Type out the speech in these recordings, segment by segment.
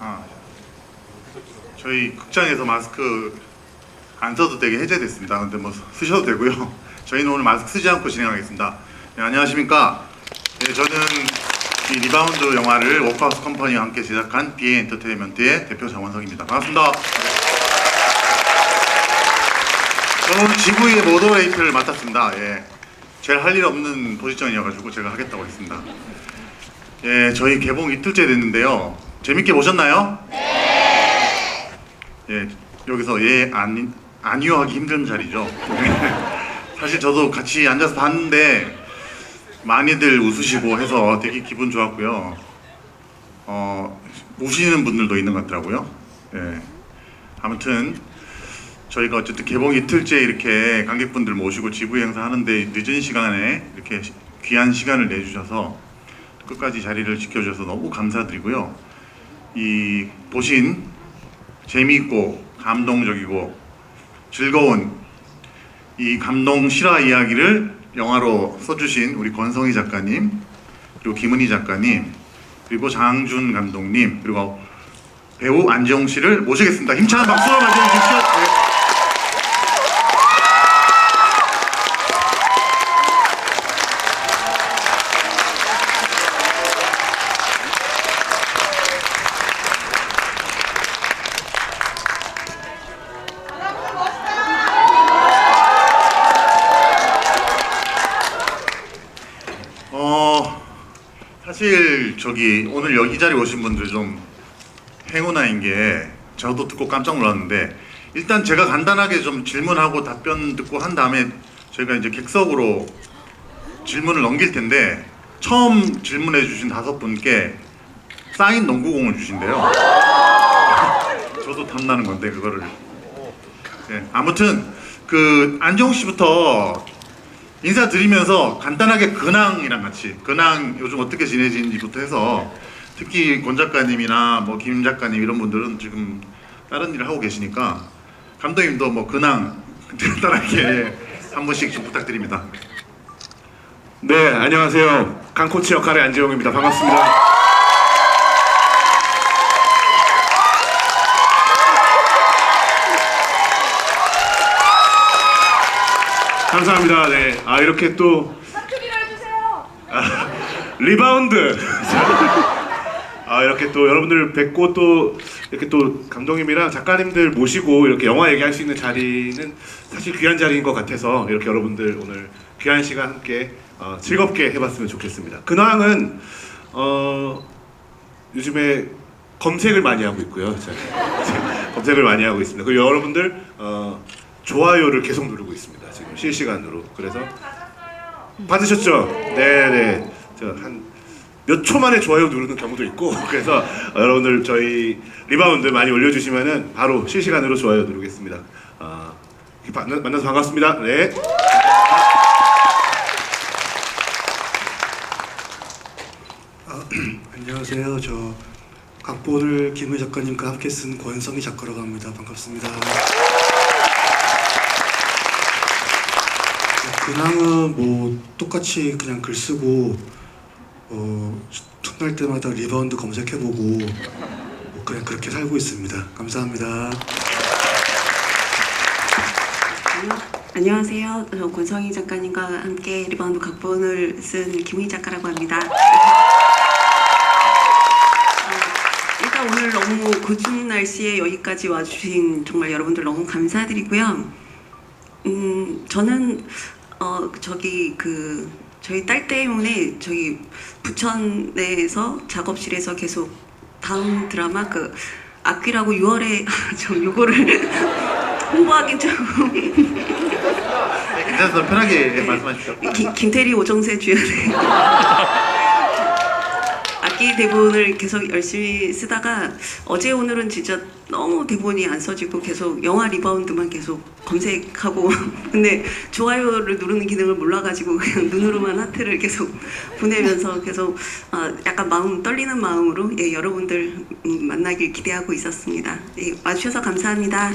아, 저희 극장에서 마스크 안 써도 되게 해제됐습니다. 근데 뭐 쓰셔도 되고요. 저희는 오늘 마스크 쓰지 않고 진행하겠습니다. 네, 안녕하십니까. 네, 저는 이 리바운드 영화를 워크하우스 컴퍼니와 함께 제작한 BA 엔터테인먼트의 대표 장원석입니다. 반갑습니다. 저는 오늘 GV의 모더레이터를 맡았습니다. 예, 제일 할 일 없는 포지션이어가지고 제가 하겠다고 했습니다. 예, 저희 개봉 이틀째 됐는데요. 재밌게 보셨나요? 네. 예, 여기서 안유하기 힘든 자리죠. 사실 저도 같이 앉아서 봤는데 많이들 웃으시고 해서 되게 기분 좋았고요. 우시는 분들도 있는 것 같더라고요. 예, 아무튼 저희가 어쨌든 개봉 이틀째 이렇게 관객분들 모시고 GV 행사 하는데 늦은 시간에 이렇게 귀한 시간을 내주셔서 끝까지 자리를 지켜주셔서 너무 감사드리고요. 이 보신 재미있고 감동적이고 즐거운 이 감동 실화 이야기를 영화로 써주신 우리 권성희 작가님, 그리고 김은희 작가님, 그리고 장준 감독님, 그리고 배우 안지용 씨를 모시겠습니다. 힘찬 박수로 맞이해주십시오. 네. 사실 저기 오늘 여기 자리에 오신 분들 좀 행운아인 게 저도 듣고 깜짝 놀랐는데, 일단 제가 간단하게 좀 질문하고 답변 듣고 한 다음에 저희가 이제 객석으로 질문을 넘길 텐데, 처음 질문해 주신 5분께 사인 농구공을 주신대요. 저도 탐나는 건데 그거를. 네, 아무튼 그 안정 씨부터 인사드리면서 간단하게 근황이랑 같이, 근황 요즘 어떻게 지내시는지부터 해서, 특히 권 작가님이나 뭐 김 작가님 이런 분들은 지금 다른 일을 하고 계시니까 감독님도 뭐 근황 간단하게 한 분씩 좀 부탁드립니다. 네, 안녕하세요. 강코치 역할의 안재용입니다. 반갑습니다. 감사합니다. 네, 이렇게 또 사투리로 해주세요. 리바운드. 이렇게 또 여러분들 뵙고 또 이렇게 또 감독님이랑 작가님들 모시고 이렇게 영화 얘기할 수 있는 자리는 사실 귀한 자리인 것 같아서, 이렇게 여러분들 오늘 귀한 시간 함께 즐겁게 해봤으면 좋겠습니다. 근황은 요즘에 검색을 많이 하고 있고요. 검색을 많이 하고 있습니다. 그리고 여러분들 좋아요를 계속 누르고 있습니다. 지금 실시간으로. 그래서 받으셨죠? 네네. 한 몇 초 만에 좋아요 누르는 경우도 있고, 그래서 여러분들 저희 리바운드 많이 올려주시면은 바로 실시간으로 좋아요 누르겠습니다. 만나서 반갑습니다. 네. 안녕하세요. 저 각본을 김은희 작가님과 함께 쓴 권성희 작가라고 합니다. 반갑습니다. 근황은 뭐 똑같이 그냥 글 쓰고 첫날 때마다 리바운드 검색해보고 뭐 그냥 그렇게 살고 있습니다. 감사합니다. 안녕하세요. 저 권성희 작가님과 함께 리바운드 각본을 쓴 김은희 작가라고 합니다. 일단 오늘 너무 굿준 날씨에 여기까지 와주신 정말 여러분들 너무 감사드리고요. 저는 저희 딸 때문에 저희 부천에서 작업실에서 계속 다음 드라마 그 악귀라고 6월에 좀 요거를 홍보하긴 좀 괜찮아서 편하게 말씀하십시오. 김태리 오정세 주연의 악기 대본을 계속 열심히 쓰다가 어제 오늘은 진짜 너무 대본이 안 써지고 계속 영화 리바운드만 계속 검색하고 근데 좋아요를 누르는 기능을 몰라가지고 그냥 눈으로만 하트를 계속 보내면서 계속 약간 떨리는 마음으로 여러분들 만나길 기대하고 있었습니다. 와주셔서 감사합니다.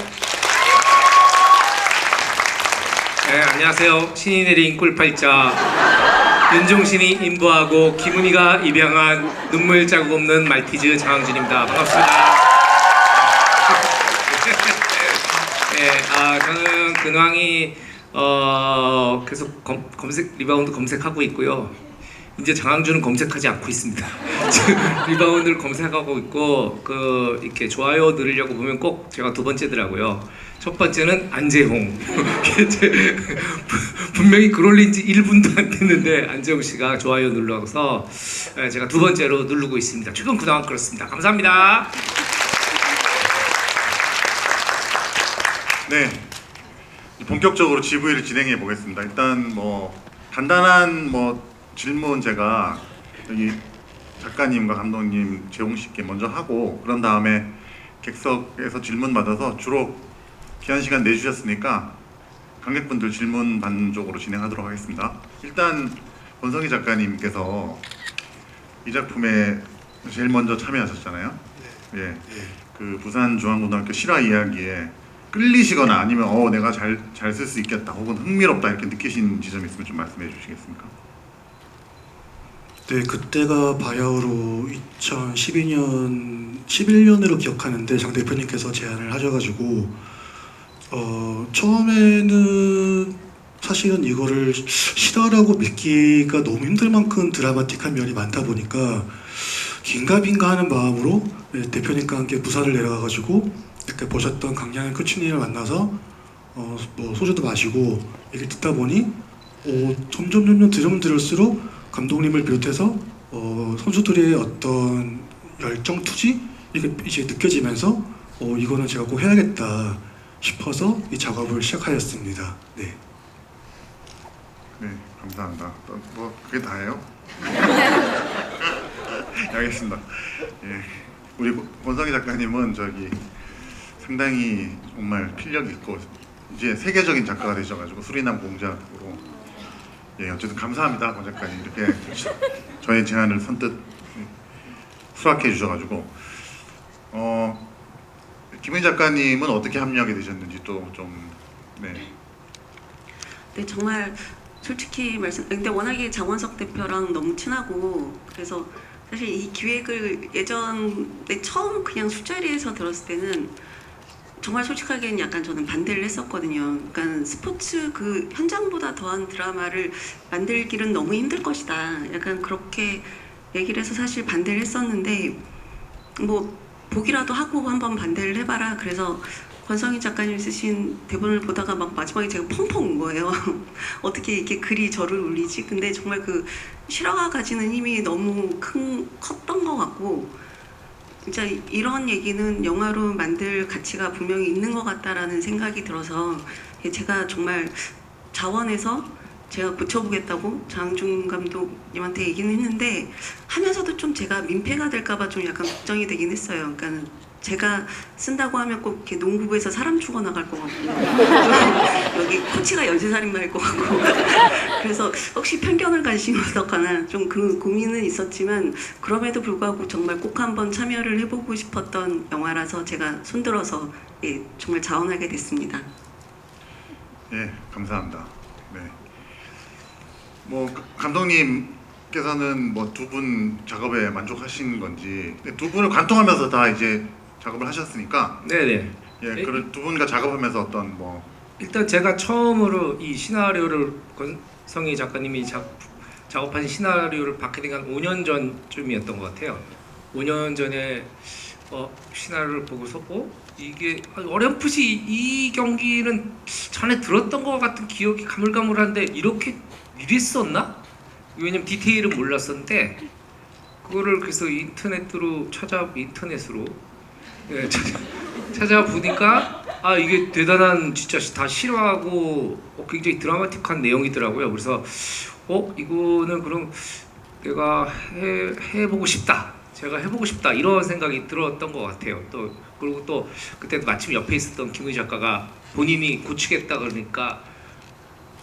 네, 안녕하세요. 신이 내린 꿀팔자 윤종신이 인보하고 김은희가 입양한 눈물 자국 없는 말티즈 장항준입니다. 반갑습니다. 네, 저는 근황이 계속 검색 리바운드 검색하고 있고요. 이제 장항준은 검색하지 않고 있습니다. 지금 리바운드를 검색하고 있고 이렇게 좋아요 누르려고 보면 꼭 제가 두 번째더라고요. 첫 번째는 안재홍. 분명히 글 올린 지 1분도 안 됐는데 안재홍 씨가 좋아요 눌러서 제가 두 번째로 누르고 있습니다. 최근 근황은 그렇습니다. 감사합니다. 네, 본격적으로 GV를 진행해 보겠습니다. 일단 뭐 간단한 질문 제가 여기 작가님과 감독님 재홍 씨께 먼저 하고 그런 다음에 객석에서 질문 받아서 주로 귀한 시간 내주셨으니까 관객분들 질문 반쪽으로 진행하도록 하겠습니다. 일단 권성희 작가님께서 이 작품에 제일 먼저 참여하셨잖아요. 예, 그 부산중앙고등학교 실화 이야기에 끌리시거나 아니면 내가 잘 쓸 수 있겠다 혹은 흥미롭다 이렇게 느끼신 지점이 있으면 좀 말씀해 주시겠습니까? 네, 그때가 바야흐로 2012년, 11년으로 기억하는데 장 대표님께서 제안을 하셔가지고 처음에는 사실은 이거를 실화라고 믿기가 너무 힘들 만큼 드라마틱한 면이 많다 보니까 긴가민가 하는 마음으로 대표님과 함께 부산을 내려가가지고 이렇게 보셨던 강량의 코치님을 만나서 뭐 소주도 마시고 얘기 듣다 보니 점점 들을수록 감독님을 비롯해서 선수들의 어떤 열정 투지 이게 이제 느껴지면서 이거는 제가 꼭 해야겠다 싶어서 이 작업을 시작하였습니다. 네. 네, 감사합니다. 그게 다예요? 알겠습니다. 예, 우리 권성희 작가님은 상당히 정말 필력 있고 이제 세계적인 작가가 되셔가지고 수리남 공작으로 어쨌든 감사합니다, 권 작가님. 이렇게 저의 제안을 선뜻 수락해 주셔가지고 김은희 작가님은 어떻게 합류하게 되셨는지 또 좀 네, 정말 솔직히 근데 워낙에 장원석 대표랑 너무 친하고 그래서 사실 이 기획을 예전에 처음 그냥 술자리에서 들었을 때는 정말 솔직하게는 약간 저는 반대를 했었거든요. 그러니까 스포츠 그 현장보다 더한 드라마를 만들기는 너무 힘들 것이다. 약간 그렇게 얘기를 해서 사실 반대를 했었는데 뭐 보기라도 하고 한번 반대를 해봐라. 그래서 권성희 작가님 쓰신 대본을 보다가 막 마지막에 제가 펑펑 운 거예요. 어떻게 이렇게 글이 저를 울리지? 근데 정말 그 실화가 가지는 힘이 너무 컸던 것 같고 진짜 이런 얘기는 영화로 만들 가치가 분명히 있는 것 같다라는 생각이 들어서 제가 정말 자원해서 제가 고쳐보겠다고 장항준 감독님한테 얘기는 했는데 하면서도 좀 제가 민폐가 될까봐 좀 약간 걱정이 되긴 했어요. 그러니까 제가 쓴다고 하면 꼭 이렇게 농구부에서 사람 죽어나갈 것 같고 여기 코치가 연쇄살인마일 것 같고 그래서 혹시 편견을 가지시면 어떡하나 좀 그 고민은 있었지만 그럼에도 불구하고 정말 꼭 한번 참여를 해보고 싶었던 영화라서 제가 손들어서 정말 자원하게 됐습니다. 예, 감사합니다. 네. 감독님께서는 두 분 작업에 만족하신 건지 두 분을 관통하면서 다 이제 작업을 하셨으니까 네네. 예, 그런 두 분과 작업하면서 어떤 일단 제가 처음으로 이 시나리오를 권성희 작가님이 작업하신 시나리오를 받게 된 게 한 5년 전쯤이었던 것 같아요. 5년 전에 시나리오를 보고서 이게 어렴풋이 이 경기는 전에 들었던 것 같은 기억이 가물가물한데 이랬었나? 왜냐면 디테일은 몰랐었는데 그거를 그래서 인터넷으로 찾아보니까 이게 대단한 진짜 다 실화하고 굉장히 드라마틱한 내용이더라고요. 그래서 이거는 그럼 내가 해보고 싶다. 제가 해보고 싶다 이런 생각이 들었던 것 같아요. 그리고 또 그때 마침 옆에 있었던 김은희 작가가 본인이 고치겠다 그러니까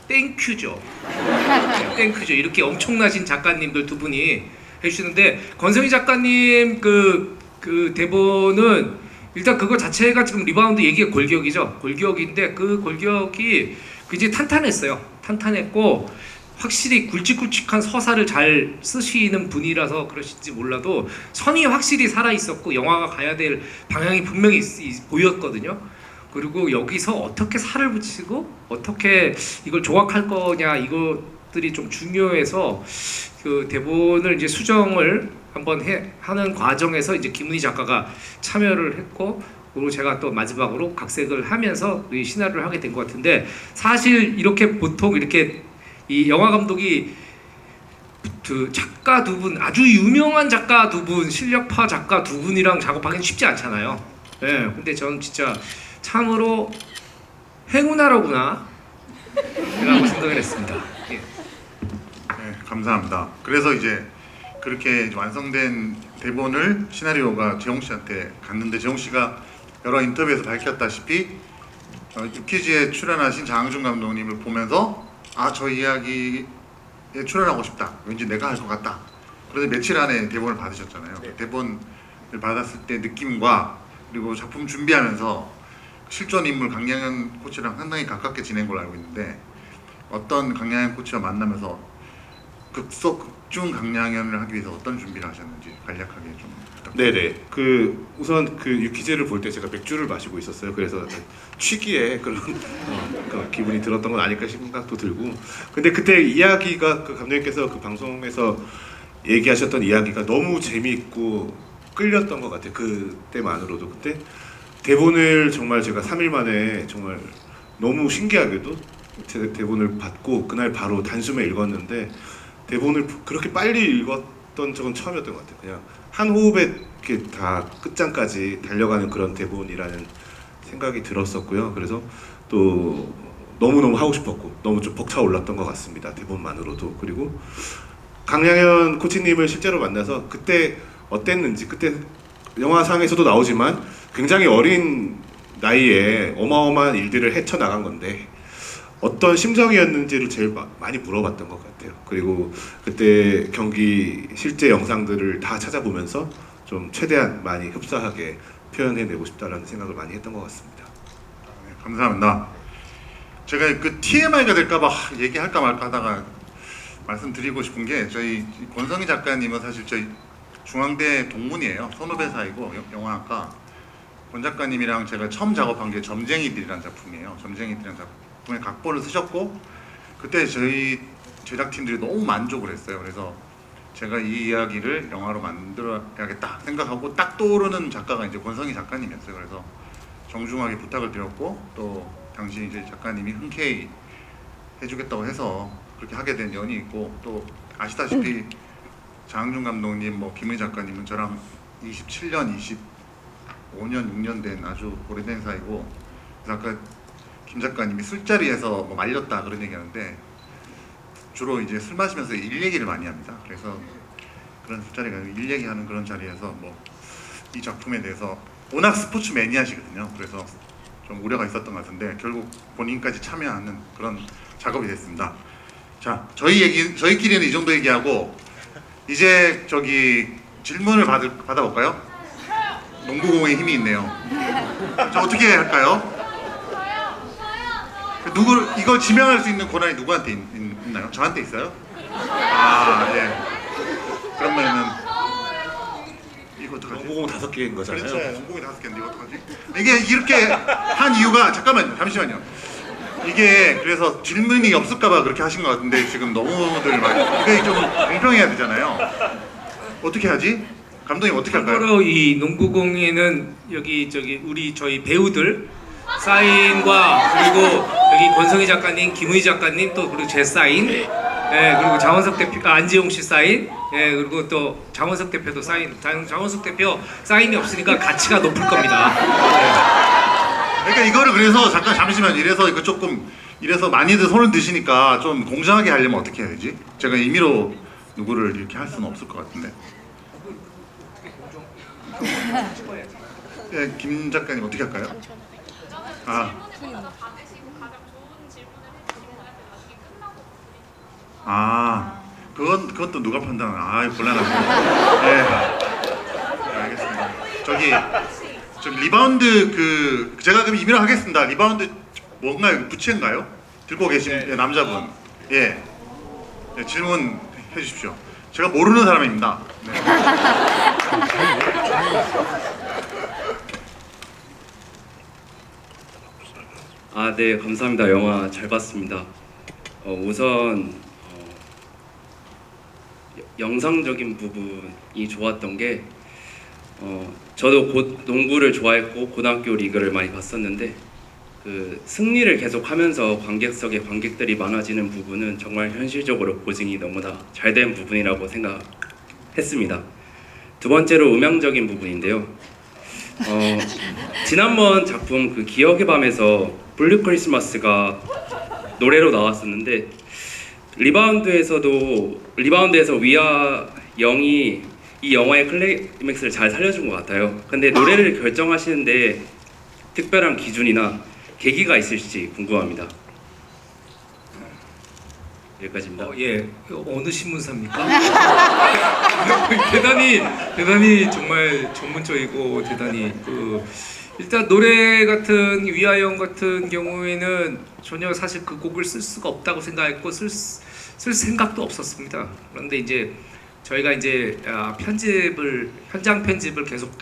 땡큐죠. 땡큐죠. 이렇게 엄청나신 작가님들 두 분이 해주시는데 권성희 작가님 그 대본은 일단 그거 자체가 지금 리바운드 얘기가 골격이죠. 골격인데 그 골격이 굉장히 탄탄했어요. 탄탄했고 확실히 굵직굵직한 서사를 잘 쓰시는 분이라서 그러실지 몰라도 선이 확실히 살아 있었고 영화가 가야 될 방향이 분명히 보였거든요. 그리고 여기서 어떻게 살을 붙이고 어떻게 이걸 조각할 거냐 이것들이 좀 중요해서 그 대본을 이제 수정을 한번 하는 과정에서 이제 김은희 작가가 참여를 했고 그리고 제가 또 마지막으로 각색을 하면서 이 시나리오를 하게 된 것 같은데 사실 이렇게 보통 이렇게 이 영화 감독이 그 작가 두 분 아주 유명한 작가 두 분 실력파 작가 두 분이랑 작업하기는 쉽지 않잖아요. 예, 근데 저는 진짜 참으로 행운아로구나 라고 생각을 했습니다. 예. 네, 감사합니다. 그래서 이제 그렇게 이제 완성된 대본을 시나리오가 재홍 씨한테 갔는데 재홍 씨가 여러 인터뷰에서 밝혔다시피 유퀴즈에 출연하신 장항준 감독님을 보면서 아, 저 이야기에 출연하고 싶다. 왠지 내가 할 것 같다. 그래서 며칠 안에 대본을 받으셨잖아요. 네. 대본을 받았을 때 느낌과 그리고 작품 준비하면서 실존 인물 강양현 코치랑 상당히 가깝게 지낸 걸로 알고 있는데 어떤 강양현 코치와 만나면서 극중 강양현을 하기 위해서 어떤 준비를 하셨는지 간략하게 좀 부탁드립니다. 네네. 그 우선 그 유퀴즈를 볼 때 제가 맥주를 마시고 있었어요. 그래서 취기에 그런 그 기분이 들었던 건 아닐까 싶은 생각도 들고. 근데 그때 이야기가 그 감독님께서 그 방송에서 얘기하셨던 이야기가 너무 재미있고 끌렸던 것 같아요. 그때만으로도. 그때 대본을 정말 제가 3일 만에 정말 너무 신기하게도 대본을 받고 그날 바로 단숨에 읽었는데 대본을 그렇게 빨리 읽었던 적은 처음이었던 것 같아요. 그냥 한 호흡에 이렇게 다 끝장까지 달려가는 그런 대본이라는 생각이 들었었고요. 그래서 또 너무너무 하고 싶었고 너무 좀 벅차올랐던 것 같습니다. 대본만으로도. 그리고 강양현 코치님을 실제로 만나서 그때 어땠는지 그때 영화상에서도 나오지만 굉장히 어린 나이에 어마어마한 일들을 헤쳐나간 건데 어떤 심정이었는지를 제일 많이 물어봤던 것 같아요. 그리고 그때 경기 실제 영상들을 다 찾아보면서 좀 최대한 많이 흡사하게 표현해내고 싶다라는 생각을 많이 했던 것 같습니다. 네, 감사합니다. 제가 그 TMI가 될까봐 얘기할까 말까 하다가 말씀드리고 싶은 게 저희 권성희 작가님은 사실 저희 중앙대 동문이에요. 선후배 사이고 영화학과. 권 작가님이랑 제가 처음 작업한 게 점쟁이들이라는 작품이에요. 점쟁이들이라는 작품의 각본을 쓰셨고 그때 저희 제작팀들이 너무 만족을 했어요. 그래서 제가 이 이야기를 영화로 만들어야겠다 생각하고 딱 떠오르는 작가가 이제 권성희 작가님이었어요. 그래서 정중하게 부탁을 드렸고 또 당시 이제 작가님이 흔쾌히 해주겠다고 해서 그렇게 하게 된 연이 있고 또 아시다시피 장항준 감독님, 뭐 김은희 작가님은 저랑 27년, 25년, 6년 된 아주 오래된 사이고 그래서 아까 김 작가님이 술자리에서 뭐 말렸다 그런 얘기하는데 주로 이제 술 마시면서 일 얘기를 많이 합니다. 그래서 그런 술자리가 일 얘기하는 그런 자리에서 뭐 이 작품에 대해서 워낙 스포츠 매니아시거든요. 그래서 좀 우려가 있었던 것 같은데 결국 본인까지 참여하는 그런 작업이 됐습니다. 자, 저희끼리는 이 정도 얘기하고 이제 저기 질문을 받아볼까요? 농구공의 힘이 있네요. 자, 어떻게 할까요? 이걸 지명할 수 있는 권한이 누구한테 있나요? 저한테 있어요? 아, 예. 그러면은 이거 어떡하지? 농구공 5개인 거잖아요. 그렇죠. 농구공이 5개인데 이거 어떡하지? 이게 이렇게 한 이유가 잠시만요. 이게 그래서 질문이 없을까봐 그렇게 하신 것 같은데 지금 너무들 많이 이게 좀 공평해야 되잖아요. 어떻게 하지? 감독님 어떻게 할까요? 참고로 이 농구공에는 여기 저희 배우들 사인과 그리고 여기 권성희 작가님, 김은희 작가님 또 그리고 제 사인, 예, 그리고 장원석 대표, 안지용 씨 사인, 예, 그리고 또 장원석 대표도 사인. 장원석 대표 사인이 없으니까 가치가 높을 겁니다. 예. 그러니까 이거를 그래서 잠시만 이래서 이거 조금 이래서 많이들 손을 드시니까 좀 공정하게 하려면 어떻게 해야 되지? 제가 임의로 누구를 이렇게 할 수는 없을 것 같은데. 예, 김 작가님 어떻게 할까요? 그건 또 누가 판단하나? 아, 곤란하네. 네, 알겠습니다. 저기 리바운드 제가 그럼 임의로 하겠습니다. 리바운드 뭔가요? 부채인가요? 들고 계신 네. 남자분. 예. 네, 질문해 주십시오. 제가 모르는 사람입니다. 네. 아, 네, 감사합니다. 영화 잘 봤습니다. 우선 영상적인 부분이 좋았던 게 저도 농구를 좋아했고 고등학교 리그를 많이 봤었는데 그 승리를 계속하면서 관객석에 관객들이 많아지는 부분은 정말 현실적으로 보증이 너무나 잘 된 부분이라고 생각했습니다. 두 번째로 음향적인 부분인데요. 지난번 작품 그 기억의 밤에서 블루 크리스마스가 노래로 나왔었는데 리바운드에서 위아 영이 이 영화의 클라이맥스를 잘 살려준 것 같아요. 근데 노래를 결정하시는데 특별한 기준이나 계기가 있을지 궁금합니다. 여기까지입니다. 예, 어느 신문사입니까? 대단히 정말 전문적이고 대단히 일단 노래 같은 위아영 같은 경우에는 전혀 사실 그 곡을 쓸 수가 없다고 생각했고 쓸 생각도 없었습니다. 그런데 이제 저희가 이제 현장 편집을 계속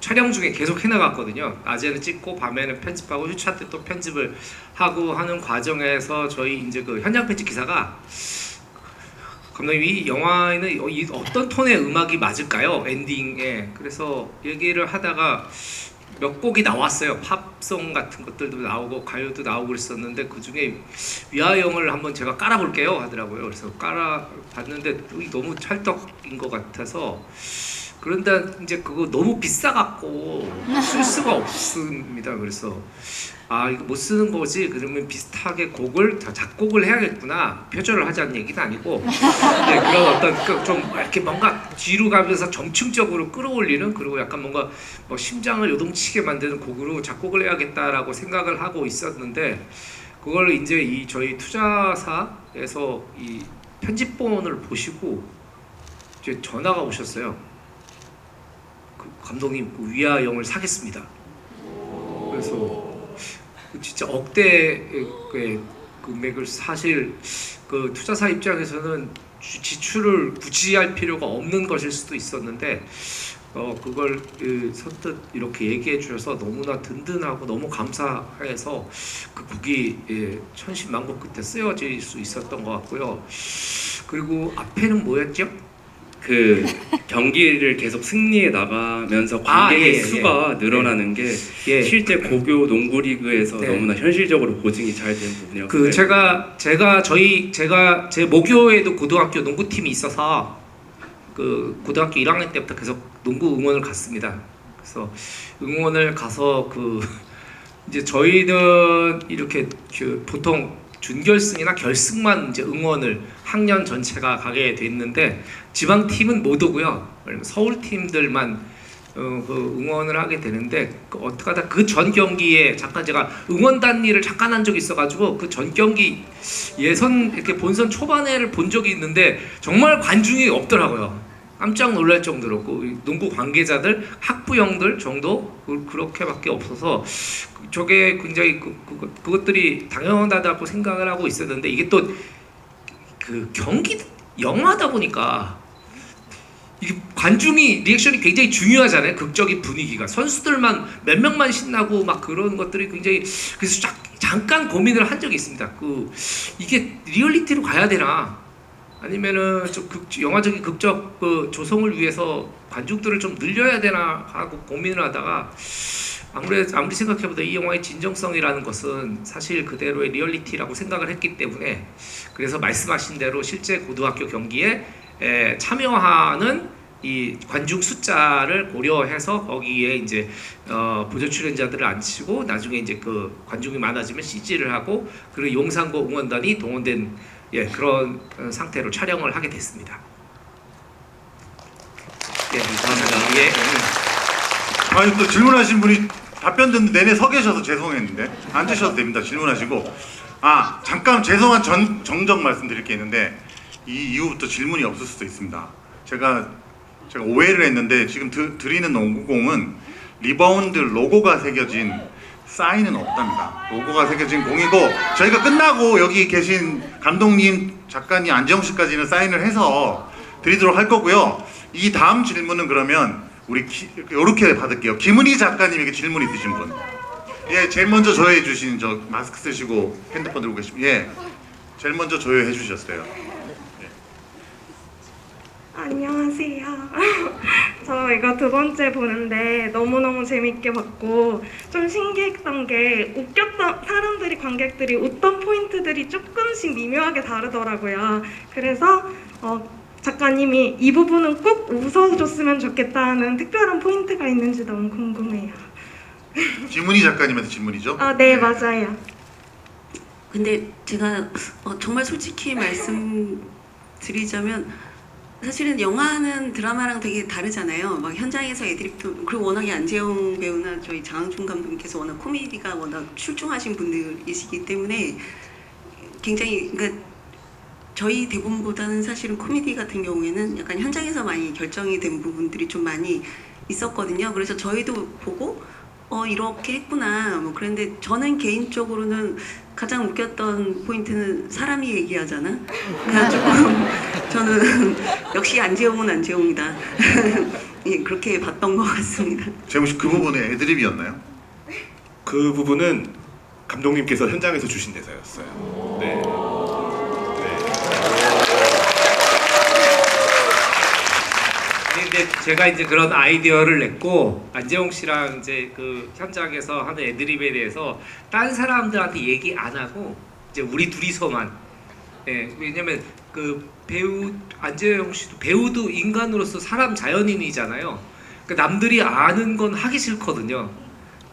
촬영 중에 계속 해나갔거든요. 낮에는 찍고 밤에는 편집하고 휴차 때 또 편집을 하고 하는 과정에서 저희 이제 그 현장 편집 기사가 감독님 이 영화에는 어떤 톤의 음악이 맞을까요? 엔딩에. 그래서 얘기를 하다가 몇 곡이 나왔어요. 팝송 같은 것들도 나오고 가요도 나오고 그랬었는데 그 중에 위아영을 한번 제가 깔아볼게요 하더라고요. 그래서 깔아봤는데 너무 찰떡인 것 같아서 그런데 이제 그거 너무 비싸갖고 쓸 수가 없습니다. 그래서 이거 못 쓰는 거지. 그러면 비슷하게 작곡을 해야겠구나. 표절을 하자는 얘기는 아니고 네, 그런 어떤 좀 이렇게 뭔가 뒤로 가면서 점층적으로 끌어올리는 그리고 약간 뭔가 뭐 심장을 요동치게 만드는 곡으로 작곡을 해야겠다라고 생각을 하고 있었는데 그걸 이제 저희 투자사에서 이 편집본을 보시고 이제 전화가 오셨어요. 감독님 위아영을 사겠습니다. 그래서 진짜 억대의 금액을 사실 그 투자사 입장에서는 지출을 굳이 할 필요가 없는 것일 수도 있었는데 그걸 선뜻 이렇게 얘기해 주셔서 너무나 든든하고 너무 감사해서 그 곡이 천신만고 끝에 쓰여질 수 있었던 것 같고요. 그리고 앞에는 뭐였죠? 그 경기를 계속 승리해 나가면서 관객의 예, 수가 예. 늘어나는 게 예. 실제 고교 농구 리그에서 네. 너무나 현실적으로 보증이 잘 된 부분이라고 제 모교에도 고등학교 농구팀이 있어서 그 고등학교 1학년 때부터 계속 농구 응원을 갔습니다. 그래서 응원을 가서 이제 저희는 이렇게 보통 준결승이나 결승만 이제 응원을 학년 전체가 가게 됐는데 지방 팀은 못 오고요. 서울 팀들만 응원을 하게 되는데 어떻게 하다 그 전 경기에 잠깐 제가 응원단 일을 잠깐 한 적이 있어가지고 그 전 경기 이렇게 본선 초반에를 본 적이 있는데 정말 관중이 없더라고요. 깜짝 놀랄 정도로 농구 관계자들, 학부형들 정도 그렇게밖에 없어서 저게 굉장히 그것들이 당연하다고 생각을 하고 있었는데 이게 또 그 경기 영화다 보니까 이게 관중이 리액션이 굉장히 중요하잖아요. 극적인 분위기가 선수들만 몇 명만 신나고 막 그런 것들이 굉장히 그래서 잠깐 고민을 한 적이 있습니다. 이게 리얼리티로 가야 되나? 아니면은 좀 영화적인 극적 조성을 위해서 관중들을 좀 늘려야 되나 하고 고민을 하다가 아무리 생각해보다 이 영화의 진정성이라는 것은 사실 그대로의 리얼리티라고 생각을 했기 때문에 그래서 말씀하신 대로 실제 고등학교 경기에 참여하는 이 관중 숫자를 고려해서 거기에 이제 보조 출연자들을 앉히고 나중에 이제 그 관중이 많아지면 CG를 하고 그리고 용산고 응원단이 동원된 그런 상태로 촬영을 하게 됐습니다. 감사합니다. 아니 또 질문하신 분이 답변 듣는 내내 서 계셔서 죄송했는데 앉으셔도 됩니다. 질문하시고 잠깐 죄송한 정정 말씀드릴 게 있는데 이 이후부터 질문이 없을 수도 있습니다. 제가 오해를 했는데 지금 드리는 농구공은 리바운드 로고가 새겨진 사인은 없답니다. 로고가 새겨진 공이고 저희가 끝나고 여기 계신 감독님, 작가님, 안재영 씨까지는 사인을 해서 드리도록 할 거고요. 이 다음 질문은 그러면 우리 이렇게 받을게요. 김은희 작가님에게 질문 있으신 분. 예, 제일 먼저 조회해 주신 저 마스크 쓰시고 핸드폰 들고 계시면 예, 제일 먼저 조회해 주셨어요. 안녕하세요. 저 이거 두 번째 보는데 너무너무 재밌게 봤고 좀 신기했던 게 웃겼던 사람들이 관객들이 웃던 포인트들이 조금씩 미묘하게 다르더라고요. 그래서 작가님이 이 부분은 꼭 웃어줬으면 좋겠다는 특별한 포인트가 있는지 너무 궁금해요. 김은희 작가님한테 질문이죠? 아, 네, 맞아요. 근데 제가 정말 솔직히 말씀드리자면 사실은 영화는 드라마랑 되게 다르잖아요. 막 현장에서 애드립도 그리고 워낙에 안재영 배우나 저희 장항준 감독님께서 워낙 코미디가 워낙 출중하신 분들이시기 때문에 굉장히 그러니까 저희 대본보다는 사실은 코미디 같은 경우에는 약간 현장에서 많이 결정이 된 부분들이 좀 많이 있었거든요. 그래서 저희도 보고 이렇게 했구나 뭐 그런데 저는 개인적으로는 가장 웃겼던 포인트는 사람이 얘기하잖아. 그래가지고 저는 역시 안재홍은 안재홍이다. 예, 그렇게 봤던 것 같습니다. 재무 씨 그 부분에 애드립이었나요? 그 부분은 감독님께서 현장에서 주신 대사였어요. 네. 근데 제가 이제 그런 아이디어를 냈고 안재홍 씨랑 이제 그 현장에서 하는 애드립에 대해서 딴 사람들한테 얘기 안 하고 이제 우리 둘이서만. 예, 왜냐면 그 배우 안재홍 씨도 배우도 인간으로서 사람 자연인이잖아요. 그 남들이 아는 건 하기 싫거든요.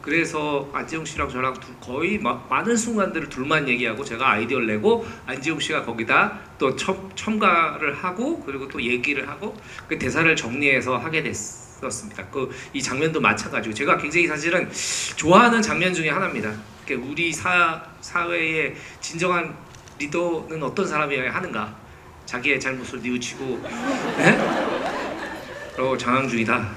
그래서 안재홍 씨랑 저랑 거의 많은 순간들을 둘만 얘기하고 제가 아이디어를 내고 안재홍 씨가 거기다 또 첨가를 하고 그리고 또 얘기를 하고 그 대사를 정리해서 하게 됐었습니다. 이 장면도 마찬가지고 제가 굉장히 사실은 좋아하는 장면 중에 하나입니다. 우리 사회의 진정한 리더는 어떤 사람이어야 하는가? 자기의 잘못을 뉘우치고 장항준이다.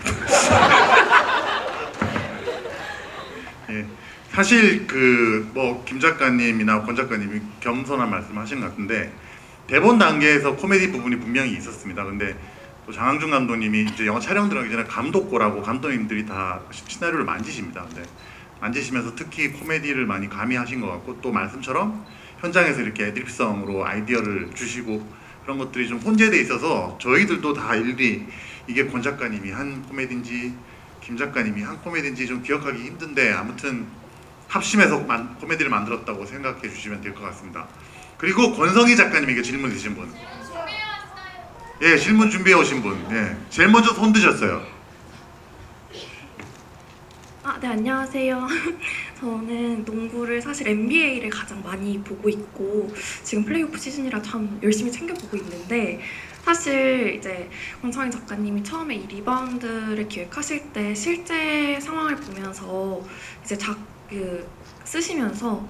예, 사실 김 작가님이나 권 작가님이 겸손한 말씀하신 것 같은데 대본 단계에서 코미디 부분이 분명히 있었습니다. 근데 또 장항준 감독님이 이제 영화 촬영 들어가기 전에 감독고라고 감독님들이 다 시나리오를 만지십니다. 근데 만지시면서 특히 코미디를 많이 가미하신 것 같고 또 말씀처럼 현장에서 이렇게 애드립성으로 아이디어를 주시고 그런 것들이 좀 혼재돼 있어서 저희들도 다 일일이 이게 권 작가님이 한 코미디인지 김 작가님이 한 코미디인지 좀 기억하기 힘든데 아무튼 합심해서 코미디를 만들었다고 생각해 주시면 될 것 같습니다. 그리고 권성희 작가님에게 질문 있으신 분. 예, 질문 준비해 오신 분. 예, 제일 먼저 손 드셨어요. 네, 안녕하세요. 저는 농구를 사실 NBA를 가장 많이 보고 있고 지금 플레이오프 시즌이라 참 열심히 챙겨보고 있는데 사실 이제 권성희 작가님이 처음에 이 리바운드를 기획하실 때 실제 상황을 보면서 이제 쓰시면서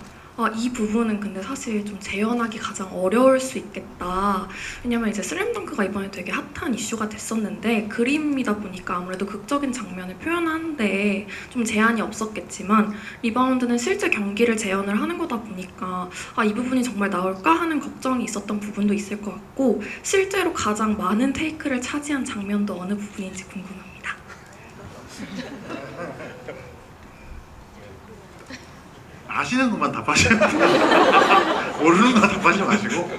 이 부분은 근데 사실 좀 재현하기 가장 어려울 수 있겠다. 왜냐면 이제 슬램덩크가 이번에 되게 핫한 이슈가 됐었는데 그림이다 보니까 아무래도 극적인 장면을 표현하는데 좀 제한이 없었겠지만 리바운드는 실제 경기를 재현을 하는 거다 보니까 이 부분이 정말 나올까 하는 걱정이 있었던 부분도 있을 것 같고 실제로 가장 많은 테이크를 차지한 장면도 어느 부분인지 궁금합니다. 아시는 것만 답하시고 모르는 거 답하지 마시고.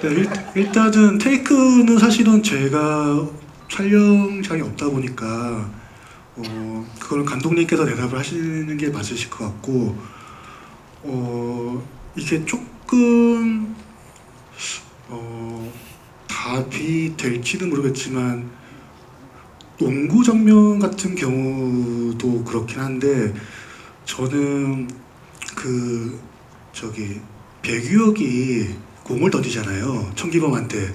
네, 일단은 테이크는 사실은 제가 촬영장이 없다 보니까 그거는 감독님께서 대답을 하시는 게 맞으실 것 같고 이게 조금 답이 될지는 모르겠지만 농구 장면 같은 경우도 그렇긴 한데 저는 배규혁이 공을 던지잖아요. 천기범한테.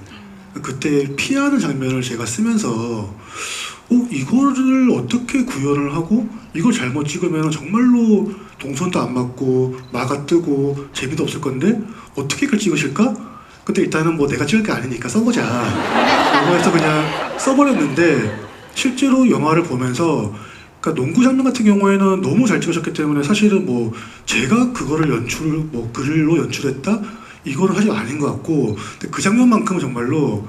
그때 피하는 장면을 제가 쓰면서 이거를 어떻게 구현을 하고 이걸 잘못 찍으면 정말로 동선도 안 맞고 마가 뜨고 재미도 없을 건데 어떻게 그걸 찍으실까? 근데 일단은 내가 찍을 게 아니니까 써보자. 그래서 그냥 써버렸는데 실제로 영화를 보면서 그러니까 농구 장면 같은 경우에는 너무 잘 찍으셨기 때문에 사실은 뭐 제가 그거를 글로 연출했다 이거는 사실 아닌 것 같고, 근데 그 장면만큼은 정말로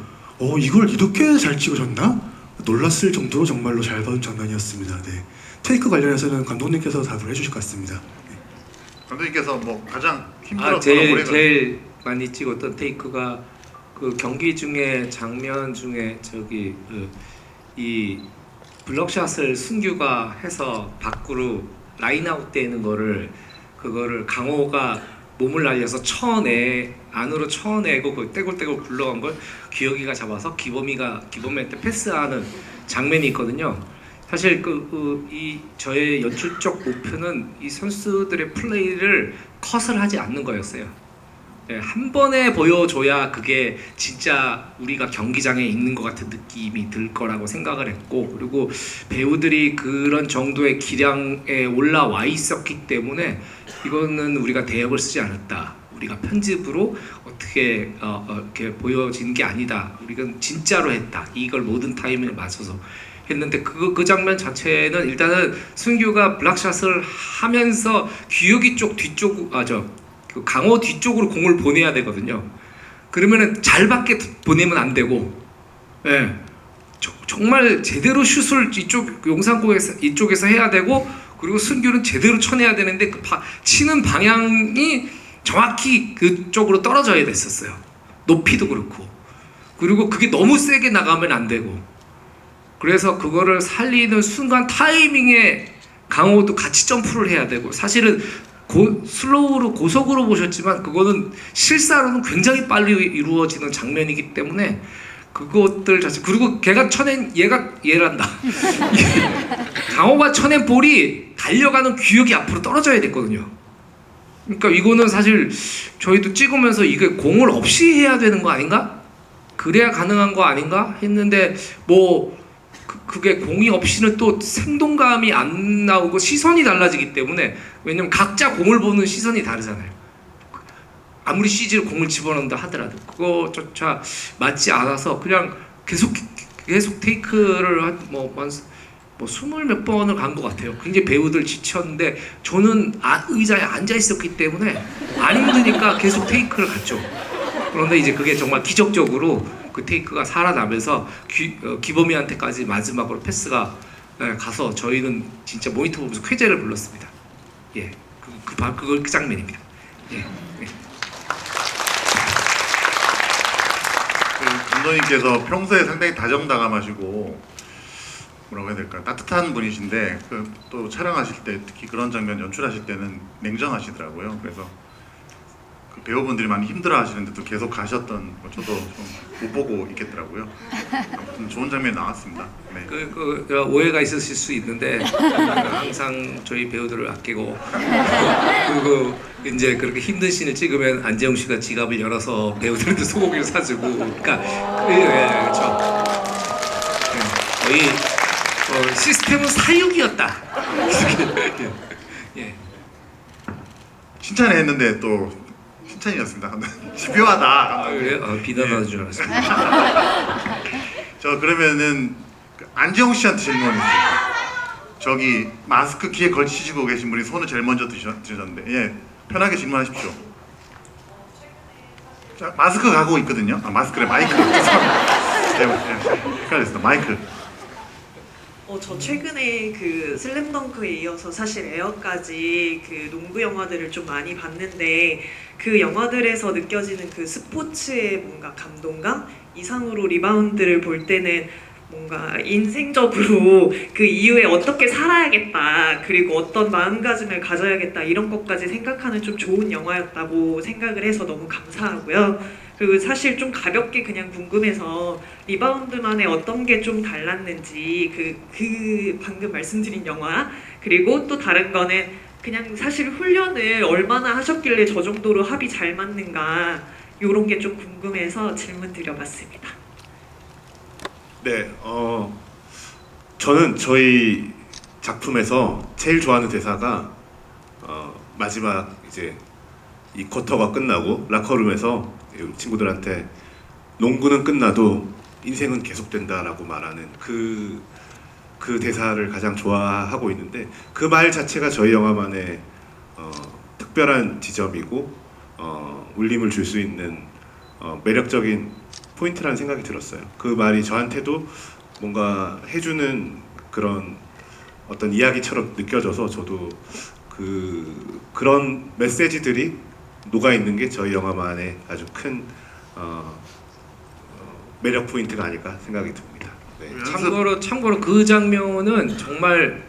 이걸 이렇게 잘 찍으셨나 놀랐을 정도로 정말로 잘 받은 장면이었습니다. 네. 테이크 관련해서는 감독님께서 답을 해주실 것 같습니다. 감독님께서 뭐 가장 힘들었던 제일 많이 찍었던 테이크가 그 경기 중에 장면 중에 저기 이 블럭샷을 순규가 해서 밖으로 라인아웃 되는 그거를 강호가 몸을 날려서 안으로 쳐내고 그 떼굴떼굴 굴러간 걸 기혁이가 잡아서 기범이한테 패스하는 장면이 있거든요. 사실 이 저의 연출적 목표는 이 선수들의 플레이를 컷을 하지 않는 거였어요. 네, 한 번에 보여줘야 그게 진짜 우리가 경기장에 있는 것 같은 느낌이 들 거라고 생각을 했고, 그리고 배우들이 그런 정도의 기량에 올라와 있었기 때문에 이거는 우리가 대역을 쓰지 않았다. 우리가 편집으로 어떻게 이렇게 보여진 게 아니다. 우리가 진짜로 했다. 이걸 모든 타이밍에 맞춰서 했는데 그 장면 자체는 일단은 순규가 블락샷을 하면서 규혁이 그 강호 뒤쪽으로 공을 보내야 되거든요. 그러면은 잘 밖에 보내면 안 되고, 예, 정말 제대로 슛을 이쪽에서 해야 되고, 그리고 순규는 제대로 쳐내야 되는데 치는 방향이 정확히 그쪽으로 떨어져야 됐었어요. 높이도 그렇고, 그리고 그게 너무 세게 나가면 안 되고, 그래서 그거를 살리는 순간 타이밍에 강호도 같이 점프를 해야 되고, 사실은 슬로우로 고속으로 보셨지만 그거는 실사로는 굉장히 빨리 이루어지는 장면이기 때문에 그것들 자체, 그리고 걔가 쳐낸 얘란다. 강호가 쳐낸 볼이 달려가는 규혁이 앞으로 떨어져야 됐거든요. 그러니까 이거는 사실 저희도 찍으면서 이게 공을 없이 해야 되는 거 아닌가? 그래야 가능한 거 아닌가? 했는데 뭐 그게 공이 없이는 또 생동감이 안 나오고 시선이 달라지기 때문에, 왜냐면 각자 공을 보는 시선이 다르잖아요. 아무리 CG로 공을 집어넣는다 하더라도 그거조차 맞지 않아서 그냥 계속 테이크를 한 뭐 20몇 번을 간 것 같아요. 굉장히 배우들 지쳤는데 저는 의자에 앉아 있었기 때문에 안 힘드니까 계속 테이크를 갔죠. 그런데 이제 그게 정말 기적적으로 그 테이크가 살아나면서 기범이한테까지 마지막으로 패스가 가서 저희는 진짜 모니터 보면서 쾌재를 불렀습니다. 예, 그 장면입니다. 예. 예. 감독님께서 평소에 상당히 다정다감하시고 뭐라고 해야 될까, 따뜻한 분이신데 또 촬영하실 때 특히 그런 장면 연출하실 때는 냉정하시더라고요. 그래서 그 배우분들이 많이 힘들어하시는데도 계속 가셨던 거 저도 좀 못 보고 있겠더라고요. 아무튼 좋은 장면이 나왔습니다. 네. 오해가 있으실 수 있는데 항상 저희 배우들을 아끼고, 그리고 이제 그렇게 힘든 씬을 찍으면 안재홍 씨가 지갑을 열어서 배우들한테 소고기를 사주고, 그러니까 그렇죠. 거의 시스템은 사육이었다. 예. 칭찬을 했는데 또 칭찬이었습니다. 집요하다. 그래요? 비난하는 줄 알았습니다. 저 그러면은 안재홍 씨한테 질문이 있습니다. 저기 마스크 귀에 걸치시고 계신 분이 손을 제일 먼저 드셨는데, 예, 편하게 질문하십시오. 자, 마스크 가고 있거든요. 마스크래, 마이크. 헷갈렸습니다. 마이크. 저 최근에 그 슬램덩크에 이어서 사실 에어까지 그 농구 영화들을 좀 많이 봤는데, 그 영화들에서 느껴지는 그 스포츠의 뭔가 감동감 이상으로 리바운드를 볼 때는 뭔가 인생적으로 그 이후에 어떻게 살아야겠다, 그리고 어떤 마음가짐을 가져야겠다, 이런 것까지 생각하는 좀 좋은 영화였다고 생각을 해서 너무 감사하고요. 그리고 사실 좀 가볍게 그냥 궁금해서 리바운드만의 어떤 게 좀 달랐는지, 그 방금 말씀드린 영화, 그리고 또 다른 거는 그냥 사실 훈련을 얼마나 하셨길래 저 정도로 합이 잘 맞는가, 이런 게 좀 궁금해서 질문 드려봤습니다. 네, 저는 저희 작품에서 제일 좋아하는 대사가 마지막 이제 이 쿼터가 끝나고 라커룸에서 친구들한테 농구는 끝나도 인생은 계속된다라고 말하는 그 그 대사를 가장 좋아하고 있는데 그 말 자체가 저희 영화만의 특별한 지점이고 울림을 줄 수 있는 매력적인 포인트라는 생각이 들었어요. 그 말이 저한테도 뭔가 해주는 그런 어떤 이야기처럼 느껴져서 저도 그런 메시지들이 녹아 있는 게 저희 영화만의 아주 큰 매력 포인트가 아닐까 생각이 듭니다. 네. 참고로 그 장면은 정말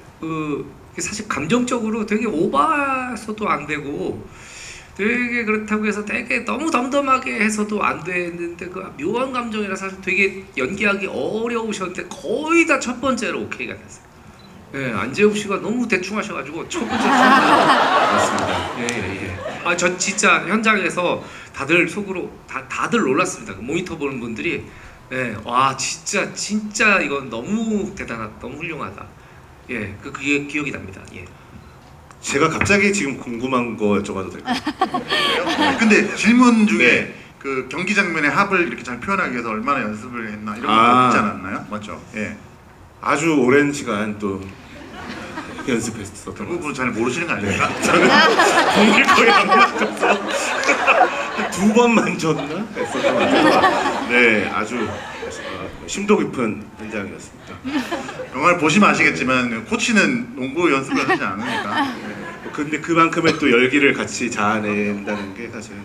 사실 감정적으로 되게 오버해서도 안 되고 되게 그렇다고 해서 되게 너무 덤덤하게 해서도 안 되는데 그 묘한 감정이라 사실 되게 연기하기 어려우셨는데 거의 다 첫 번째로 오케이가 됐어요. 네, 안재욱 씨가 너무 대충 하셔가지고 첫 번째 맞습니다. 예. 아, 저 진짜 현장에서 다들 속으로 다들 놀랐습니다. 그 모니터 보는 분들이 네, 와 진짜 이건 너무 대단하다, 너무 훌륭하다. 예, 그게 기억이 납니다. 예. 제가 갑자기 지금 궁금한 거 여쭤봐도 될까요? 근데 질문 중에 네. 그 경기 장면의 합을 이렇게 잘 표현하기 위해서 얼마나 연습을 했나 이런 아. 것도 있지 않았나요? 맞죠? 예. 아주 오랜 시간 또 연습했었던 그 것 부분 잘 모르시는 거 아닙니까? 저는 공을 거의 안 맞춰서 한 2번만 졌나? 했었던 것 같아요. 네, 아주 심도 깊은 현장이었습니다. 영화를 보시면 아시겠지만 코치는 농구 연습을 하지 않으니까. 근데 그만큼의 또 열기를 같이 자아낸다는 게 사실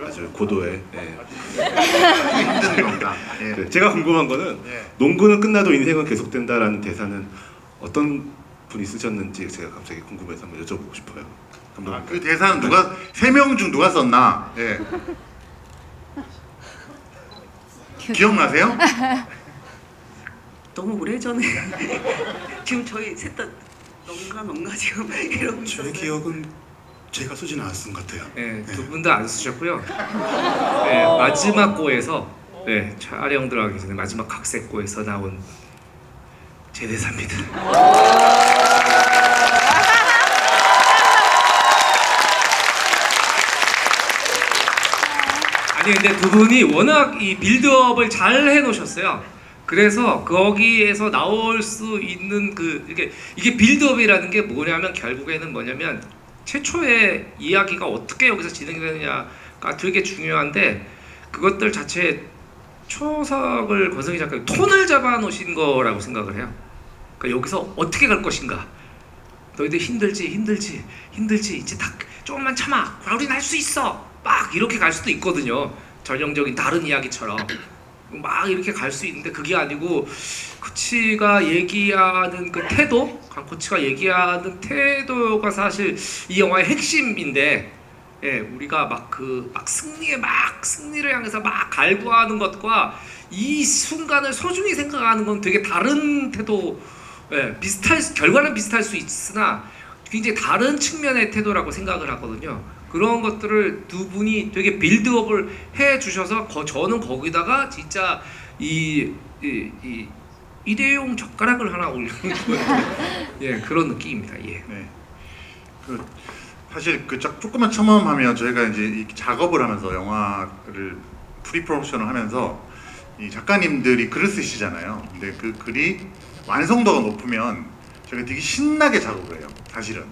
아주 고도의 힘든 겁니다. 예. 네, 제가 궁금한 거는 예. 농구는 끝나도 인생은 계속된다라는 대사는 어떤 분이 쓰셨는지 제가 갑자기 궁금해서 한번 여쭤보고 싶어요. 아, 그 대사는 누가 3명 중 누가 썼나? 예. 기억나세요? 너무 오래전에 지금 저희 셋 다 농가 지금 이러고 제 기억은 제가 쓰진 않았던 것 같아요. 네, 두 분 다 안 쓰셨고요. 네, 마지막 고에서 촬영 들어가기 전에 마지막 각색고에서 나온 제 대사입니다. 아니 근데 두 분이 워낙 이 빌드업을 잘 해놓으셨어요. 그래서 거기에서 나올 수 있는 이게 빌드업이라는 게 뭐냐면 결국에는 뭐냐면 최초의 이야기가 어떻게 여기서 진행되느냐가 되게 중요한데 그것들 자체에 초석을 권성희 작가님 톤을 잡아 놓으신 거라고 생각을 해요. 그러니까 여기서 어떻게 갈 것인가. 너희들 힘들지 이제 다 조금만 참아. 우리는 할 수 있어. 막 이렇게 갈 수도 있거든요. 전형적인 다른 이야기처럼 막 이렇게 갈 수 있는데 그게 아니고 코치가 얘기하는 그 태도, 강 코치가 얘기하는 태도가 사실 이 영화의 핵심인데, 예, 우리가 막 승리를 향해서 막 갈구하는 것과 이 순간을 소중히 생각하는 건 되게 다른 태도, 예, 결과는 비슷할 수 있으나 굉장히 다른 측면의 태도라고 생각을 하거든요. 그런 것들을 두 분이 되게 빌드업을 해 주셔서 저는 거기다가 진짜 일회용 젓가락을 하나 올리는 예, 그런 느낌입니다. 예. 네. 사실 조금만 첨언하면 저희가 이제 이 작업을 하면서 영화를 프리프로덕션을 하면서 이 작가님들이 글을 쓰시잖아요. 근데 그 글이 완성도가 높으면 저희가 되게 신나게 작업을 해요. 사실은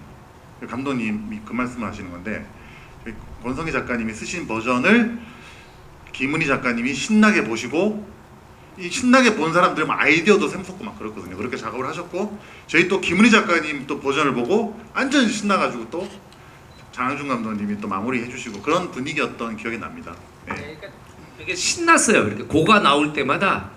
감독님이 그 말씀을 하시는 건데 권성희 작가님이 쓰신 버전을 김은희 작가님이 신나게 보시고 이 신나게 본 사람들은 아이디어도 샘솟고 막 그렇거든요. 그렇게 작업을 하셨고 저희 또 김은희 작가님 또 버전을 보고 완전 신나가지고 또 장항준 감독님이 또 마무리 해주시고 그런 분위기였던 기억이 납니다. 네. 그러니까 되게 신났어요. 이렇게 고가 나올 때마다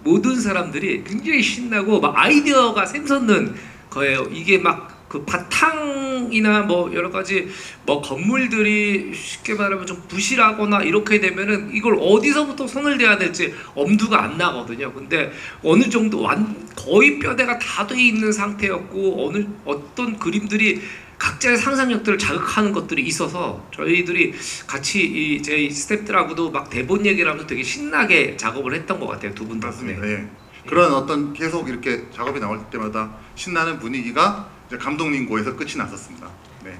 모든 사람들이 굉장히 신나고 막 아이디어가 샘솟는 거예요. 이게 막 그 바탕이나 뭐 여러 가지 뭐 건물들이 쉽게 말하면 좀 부실하거나 이렇게 되면은 이걸 어디서부터 손을 대야 될지 엄두가 안 나거든요. 근데 어느 정도 거의 뼈대가 다 돼 있는 상태였고 어떤 그림들이 각자의 상상력들을 자극하는 것들이 있어서 저희들이 같이 제 스태프들하고도 막 대본 얘기를 하면서 되게 신나게 작업을 했던 것 같아요. 두 분 덕분에. 맞습니다. 예. 그런 어떤 계속 이렇게 작업이 나올 때마다 신나는 분위기가 이제 감독님 고에서 끝이 났었습니다. 네.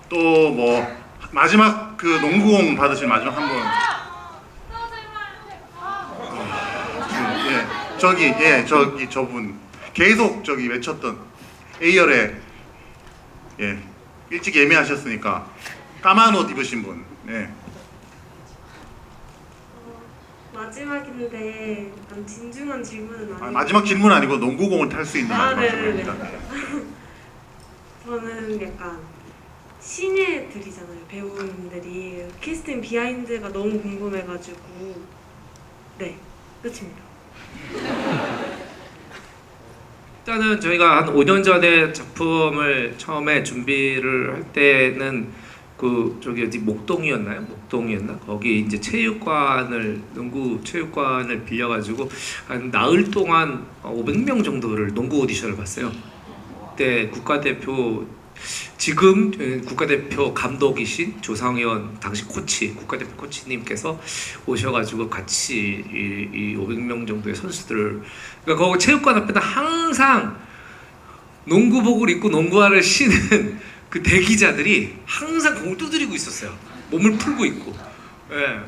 또 뭐 마지막 그 농구공 받으신 마지막 한 분. 저기 저분 계속 저기 외쳤던 A열에 일찍 예매하셨으니까 까만 옷 입으신 분. 마지막인데 난 진중한 질문은 아니고 마지막 질문 아니고 농구공을 탈 수 있는 마지막 네네네. 질문입니다. 저는 약간 신예들이잖아요, 배우님들이. 캐스팅 비하인드가 너무 궁금해가지고. 네, 끝입니다. 일단은 저희가 한 5년 전에 작품을 처음에 준비를 할 때는 그 저기 어디 목동이었나요? 목동이었나? 거기 이제 체육관을 농구 체육관을 빌려가지고 한 나흘 동안 500명 정도를 농구 오디션을 봤어요. 그때 국가대표 지금 국가대표 감독이신 조상현 당시 코치 국가대표 코치님께서 오셔가지고 같이 이 500명 정도의 선수들을 그러니까 거기 체육관 앞에는 항상 농구복을 입고 농구화를 신은 그 대기자들이 항상 공을 두드리고 있었어요. 몸을 풀고 있고.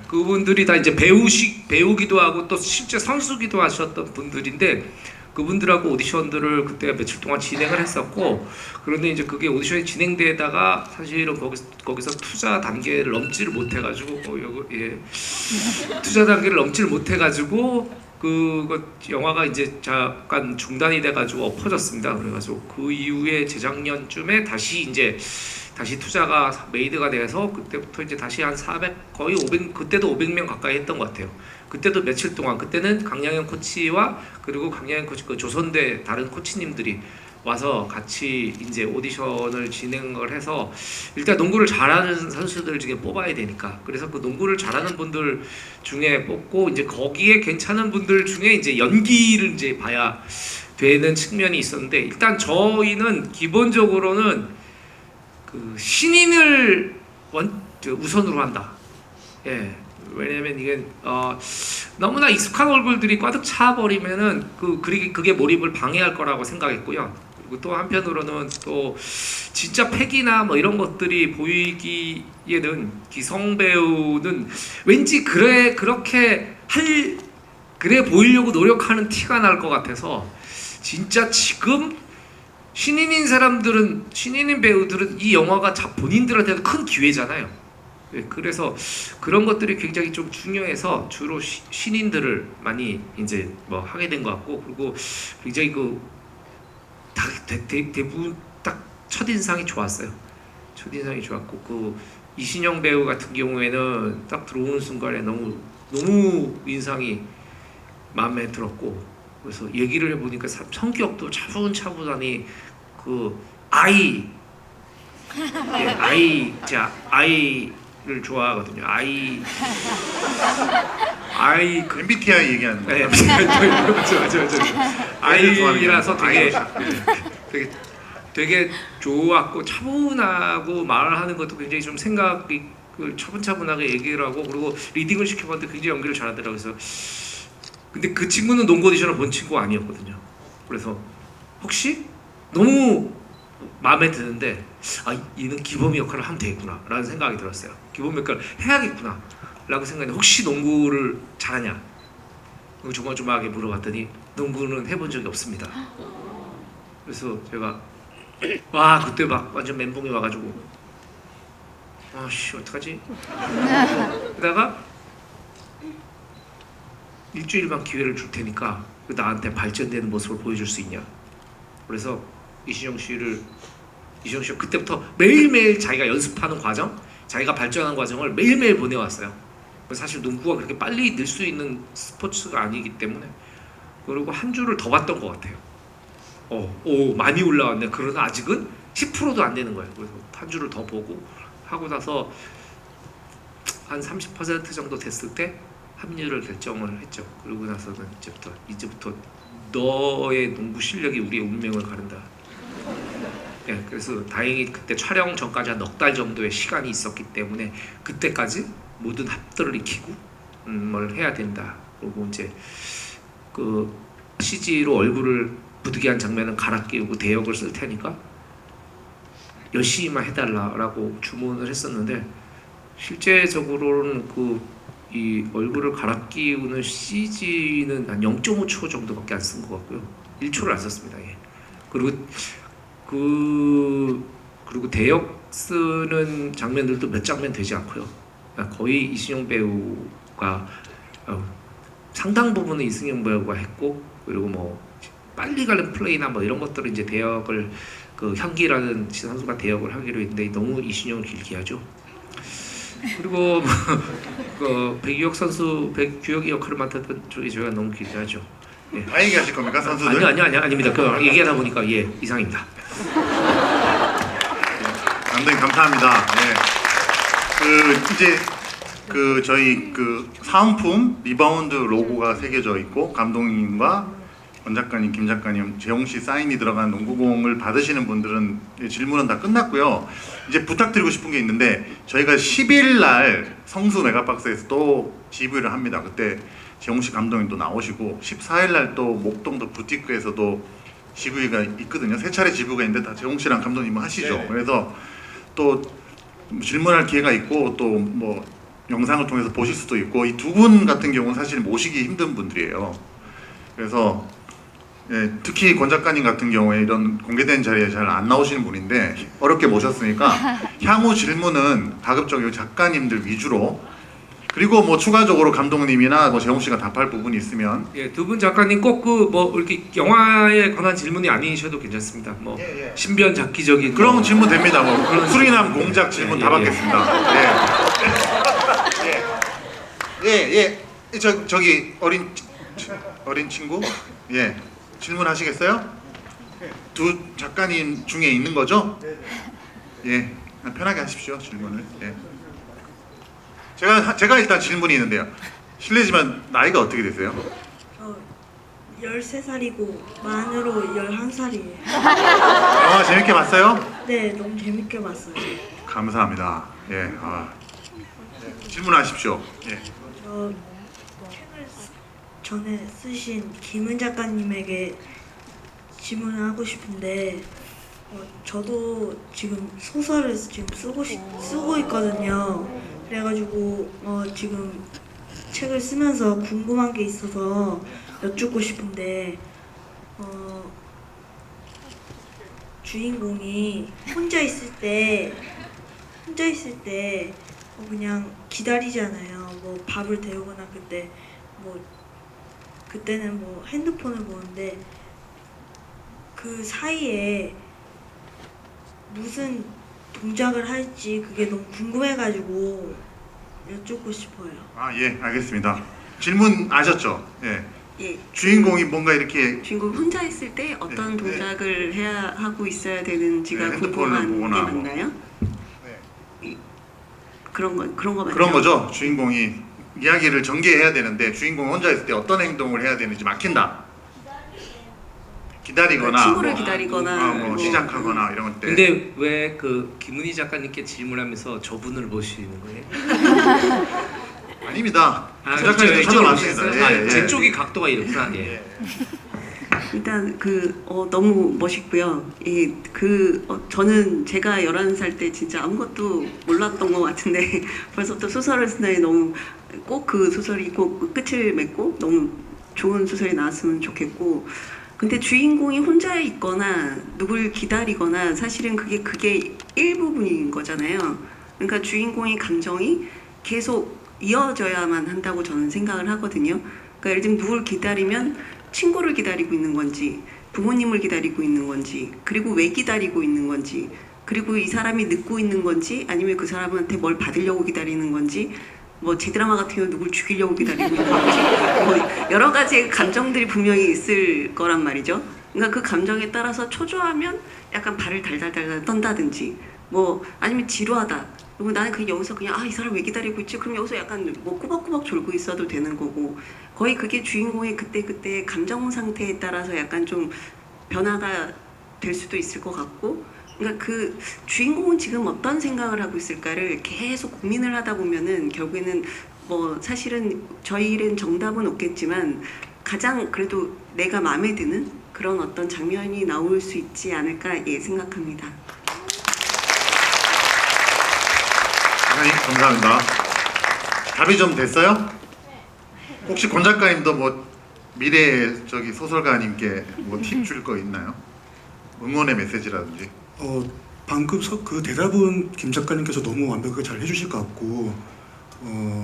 그분들이 다 이제 배우기도 하고 또 실제 선수기도 하셨던 분들인데 그분들하고 오디션들을 그때 며칠 동안 진행을 했었고 그런데 이제 그게 오디션이 진행되다가 사실은 거기서 투자 단계를 넘지를 못해가지고 투자 단계를 넘지를 못해가지고 그 영화가 이제 잠깐 중단이 돼가지고 엎어졌습니다. 그래가지고 그 이후에 재작년쯤에 다시 투자가 메이드가 돼서 그때부터 이제 다시 한 400 거의 500 그때도 500명 가까이 했던 것 같아요. 그때도 며칠 동안 그때는 강양현 코치와 그리고 강양현 코치 그 조선대 다른 코치님들이 와서 같이 이제 오디션을 진행을 해서 일단 농구를 잘하는 선수들 중에 뽑아야 되니까 그래서 그 농구를 잘하는 분들 중에 뽑고 이제 거기에 괜찮은 분들 중에 이제 연기를 이제 봐야 되는 측면이 있었는데 일단 저희는 기본적으로는 그 신인을 우선으로 한다. 왜냐면 이게 너무나 익숙한 얼굴들이 꽉 차버리면은 그게 몰입을 방해할 거라고 생각했고요. 그리고 또 한편으로는 또 진짜 패기나 뭐 이런 것들이 보이기에는 기성 배우는 왠지 그렇게 보이려고 노력하는 티가 날 것 같아서 진짜 지금 신인인 배우들은 이 영화가 본인들한테도 큰 기회잖아요. 그래서 그런 것들이 굉장히 좀 중요해서 주로 신인들을 많이 이제 뭐 하게 된 것 같고 그리고 굉장히 대부분 딱 첫인상이 좋았어요. 첫인상이 좋았고 그 이신영 배우 같은 경우에는 딱 들어오는 순간에 너무 인상이 마음에 들었고 그래서 얘기를 해보니까 성격도 차분차분하니 그 아이를 좋아하거든요. MBTI 얘기하는 거예요. 맞아. 아이라서 되게 좋았고 차분하고 말하는 것도 굉장히 좀 생각이 차분차분하게 얘기를 하고 그리고 리딩을 시켜봤는데 굉장히 연기를 잘하더라고요. 그래서 근데 그 친구는 농구 오디션을 본 친구가 아니었거든요. 그래서 혹시 너무 마음에 드는데 얘는 기범이 역할을 하면 되겠구나 라는 생각이 들었어요. 기범이 역할을 해야겠구나 라고 생각했는데 혹시 농구를 잘하냐 조마조마하게 물어봤더니 농구는 해본 적이 없습니다. 그래서 제가 그때 막 완전 멘붕이 와가지고 어떡하지? 그러다가 일주일만 기회를 줄 테니까 나한테 발전되는 모습을 보여줄 수 있냐. 그래서 이신영 씨가 그때부터 매일매일 자기가 연습하는 과정, 자기가 발전하는 과정을 매일매일 보내왔어요. 사실 농구가 그렇게 빨리 늘 수 있는 스포츠가 아니기 때문에 그리고 한 주를 더 봤던 것 같아요. 많이 올라왔네. 그러나 아직은 10%도 안 되는 거예요. 그래서 한 주를 더 보고 하고 나서 한 30% 정도 됐을 때 합류를 결정을 했죠. 그러고 나서는 이제부터 너의 농구 실력이 우리의 운명을 가른다. 그래서 다행히 그때 촬영 전까지 한 넉 달 정도의 시간이 있었기 때문에 그때까지 모든 합들을 익히고 뭘 해야 된다. 그리고 이제 그 CG로 얼굴을 부득이한 장면은 갈아 끼우고 대역을 쓸 테니까 열심히만 해달라라고 주문을 했었는데 실제적으로는 그 이 얼굴을 갈아 끼우는 CG는 한 0.5초 정도밖에 안 쓴 것 같고요. 1초를 안 썼습니다. 예. 그리고 대역 쓰는 장면들도 몇 장면 되지 않고요. 그러니까 거의 이승용 배우가 상당 부분은 이승용 배우가 했고, 그리고 뭐 빨리 가는 플레이나 뭐 이런 것들은 이제 대역을 그 현기라는 선수가 대역을 하기로 했는데 너무 이승용을 길게 하죠. 그리고 그 백유혁 선수 백규혁이 역할을 맡았던 쪽이 제가 너무 길게 하죠. 예. 다 얘기하실 겁니까 선수들? 아닙니다. 그 얘기하다 보니까 예 이상입니다. 감독님 감사합니다. 예. 그 이제 그 저희 그 사은품 리바운드 로고가 새겨져 있고 감독님과 권 작가님, 김 작가님, 재홍 씨 사인이 들어간 농구공을 받으시는 분들은 질문은 다 끝났고요. 이제 부탁드리고 싶은 게 있는데 저희가 10일 날 성수 메가박스에서 또 GV를 합니다. 그때 재홍 씨 감독님 또 나오시고 14일 날 또 목동도 부티크에서도 GV가 있거든요. 세 차례 GV가 있는데 다 재홍 씨랑 감독님은 하시죠. 네네. 그래서 또 질문할 기회가 있고 또 뭐 영상을 통해서 보실 수도 있고 이 두 분 같은 경우는 사실 모시기 힘든 분들이에요. 그래서 예, 특히 권 작가님 같은 경우에 이런 공개된 자리에 잘 안 나오시는 분인데 어렵게 모셨으니까 향후 질문은 가급적 작가님들 위주로 그리고 뭐 추가적으로 감독님이나 뭐 재홍 씨가 답할 부분이 있으면 예, 두 분 작가님 꼭 그 뭐 이렇게 영화에 관한 질문이 아니셔도 괜찮습니다. 뭐 신변 잡기적인 그런 뭐 질문 됩니다. 뭐 그런 수리남 공작 질문 다 받겠습니다. 저기 어린 친구 예 질문하시겠어요? 두 작가님 중에 있는 거죠? 예 편하게 하십시오 질문을. 예. 제가 일단 질문이 있는데요. 실례지만 나이가 어떻게 되세요? 13살이고 만으로 11살이에요. 영화 재밌게 봤어요? 네, 너무 재밌게 봤어요. 감사합니다. 예, 질문하십시오. 예. 저 책을 전에 쓰신 김은 작가님에게 질문을 하고 싶은데 저도 지금 소설을 지금 쓰고 있거든요. 그래가지고 지금 책을 쓰면서 궁금한 게 있어서 여쭙고 싶은데 주인공이 혼자 있을 때 그냥 기다리잖아요. 뭐 밥을 데우거나 그때는 뭐 핸드폰을 보는데 그 사이에 무슨 동작을 할지 그게 너무 궁금해가지고 여쭙고 싶어요. 예, 알겠습니다. 질문 아셨죠? 예. 예. 주인공이 뭔가 이렇게 주인공 혼자 있을 때 어떤 동작을 해야 하고 있어야 되는지가 핸드폰을 궁금한 게 보거나 뭐. 맞나요? 그런 거 맞죠? 그런 거죠. 주인공이 이야기를 전개해야 되는데 주인공이 혼자 있을 때 어떤 행동을 해야 되는지 막힌다. 기다리거나 친구를 기다리거나 뭐 시작하거나 이런 것들. 근데 왜 그 김은희 작가님께 질문하면서 저분을 보시는 거예요? 아닙니다. 작가님 저도 맞습니다. 제 쪽이 각도가 이렇구나. 예. 일단 너무 멋있고요. 저는 제가 11살 때 진짜 아무것도 몰랐던 것 같은데 벌써부터 소설을 쓴다니 너무 꼭 그 소설이 꼭 끝을 맺고 너무 좋은 소설이 나왔으면 좋겠고, 근데 주인공이 혼자 있거나 누굴 기다리거나 사실은 그게 일부분인 거잖아요. 그러니까 주인공의 감정이 계속 이어져야만 한다고 저는 생각을 하거든요. 그러니까 예를 들면 누굴 기다리면 친구를 기다리고 있는 건지 부모님을 기다리고 있는 건지, 그리고 왜 기다리고 있는 건지, 그리고 이 사람이 늦고 있는 건지 아니면 그 사람한테 뭘 받으려고 기다리는 건지, 뭐 제 드라마 같은 경우 누굴 죽이려고 기다리고 있는 건지 뭐 여러 가지 감정들이 분명히 있을 거란 말이죠. 그러니까 그 감정에 따라서 초조하면 약간 발을 달달달달 떤다든지, 뭐 아니면 지루하다, 그리고 나는 그냥 여기서 그냥 이 사람 왜 기다리고 있지? 그럼 여기서 약간 뭐 꾸벅꾸벅 졸고 있어도 되는 거고, 거의 그게 주인공의 그때 감정 상태에 따라서 약간 좀 변화가 될 수도 있을 것 같고, 그러니까 그 주인공은 지금 어떤 생각을 하고 있을까를 계속 고민을 하다 보면은 결국에는 뭐 사실은 저희 일은 정답은 없겠지만 가장 그래도 내가 마음에 드는 그런 어떤 장면이 나올 수 있지 않을까 생각합니다. 감사합니다. 답이 좀 됐어요? 혹시 권 작가님도 뭐 미래 저기 소설가님께 뭐 팁 줄 거 있나요? 응원의 메시지라든지. 방금 그 대답은 김 작가님께서 너무 완벽하게 잘 해주실 것 같고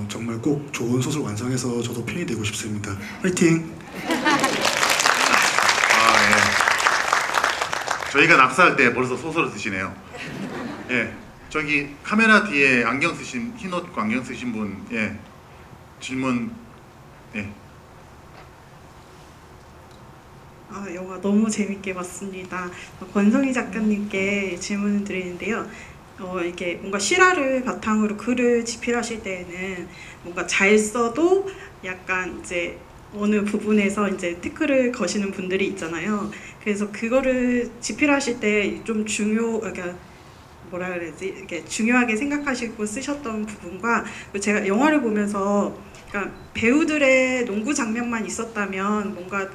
정말 꼭 좋은 소설 완성해서 저도 팬이 되고 싶습니다. 화이팅! 아 예. 저희가 낙서할 때 벌써 소설을 쓰시네요. 예. 저기 카메라 뒤에 안경 쓰신 흰 옷 안경 쓰신 분, 예. 질문, 예. 영화 너무 재밌게 봤습니다. 권성희 작가님께 질문을 드리는데요. 이렇게 뭔가 실화를 바탕으로 글을 집필하실 때에는 뭔가 잘 써도 약간 이제 어느 부분에서 이제 태클을 거시는 분들이 있잖아요. 그래서 그거를 집필하실 때 좀 그러니까 뭐라 그래야지, 이렇게 중요하게 생각하시고 쓰셨던 부분과 제가 영화를 보면서 그러니까 배우들의 농구 장면만 있었다면 뭔가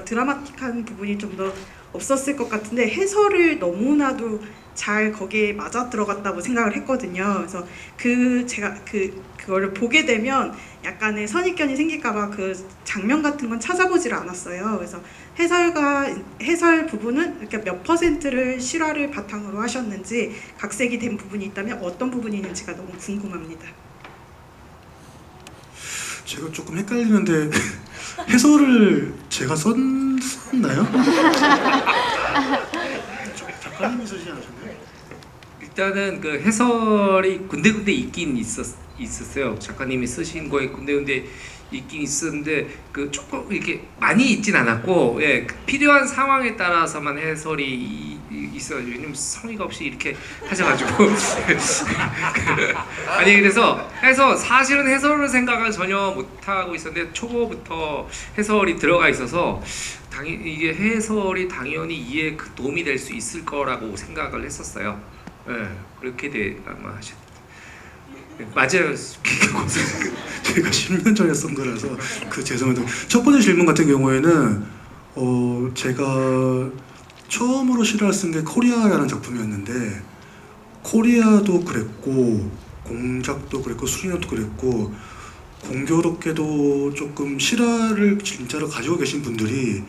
드라마틱한 부분이 좀 더 없었을 것 같은데 해설을 너무나도 잘 거기에 맞아 들어갔다고 생각을 했거든요. 그래서 제가 그거를 보게 되면 약간의 선입견이 생길까봐 그 장면 같은 건 찾아보지를 않았어요. 그래서 해설 부분은 이렇게 몇 %를 실화를 바탕으로 하셨는지 각색이 된 부분이 있다면 어떤 부분이 있는지가 너무 궁금합니다. 제가 조금 헷갈리는데 해설을 제가 썼나요? 작가님이 쓰지 않으셨나요? 일단은 그 해설이 군데군데 있긴 있었어요. 작가님이 쓰신 거에 군데군데 있긴 있었는데 그 조금 이렇게 많이 있진 않았고, 예, 그 필요한 상황에 따라서만 해설이 있어요. 왜냐면 성의가 없이 이렇게 하셔가지고 아니 그래서 사실은 해설을 생각을 전혀 못 하고 있었는데 초보부터 해설이 들어가 있어서 이게 해설이 당연히 이해에 도움이 될 수 있을 거라고 생각을 했었어요. 예, 그렇게 아마 하셨. 맞아요. 제가 10년 전에 쓴 거라서 죄송한데 첫 번째 질문 같은 경우에는 제가 처음으로 실화를 쓴 게 코리아라는 작품이었는데 코리아도 그랬고 공작도 그랬고 수리년도 그랬고 공교롭게도 조금 실화를 진짜로 가지고 계신 분들이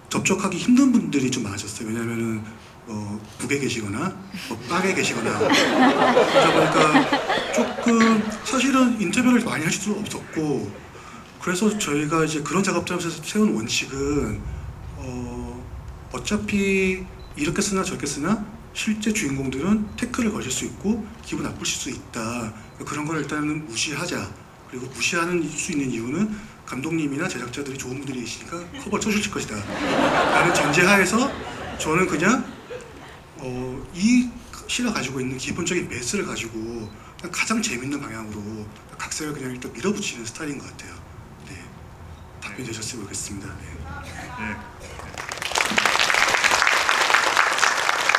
접촉하기 힘든 분들이 좀 많으셨어요. 왜냐하면은 북에 계시거나 땅에 계시거나 그러다 보니까 조금 사실은 인터뷰를 많이 하실 수 없었고, 그래서 저희가 이제 그런 작업자에서 세운 원칙은 어차피 이렇게 쓰나 저렇게 쓰나 실제 주인공들은 태클을 거실 수 있고 기분 나쁘실 수 있다. 그런 걸 일단은 무시하자. 그리고 무시하는 수 있는 이유는 감독님이나 제작자들이 좋은 분들이 계시니까 커버를 쳐주실 것이다 라는 전제하에서 저는 그냥 이 실화 가지고 있는 기본적인 베이스를 가지고 가장 재밌는 방향으로 각색을 그냥 일단 밀어붙이는 스타일인 것 같아요. 네, 답변이 되셨으면 좋겠습니다. 네.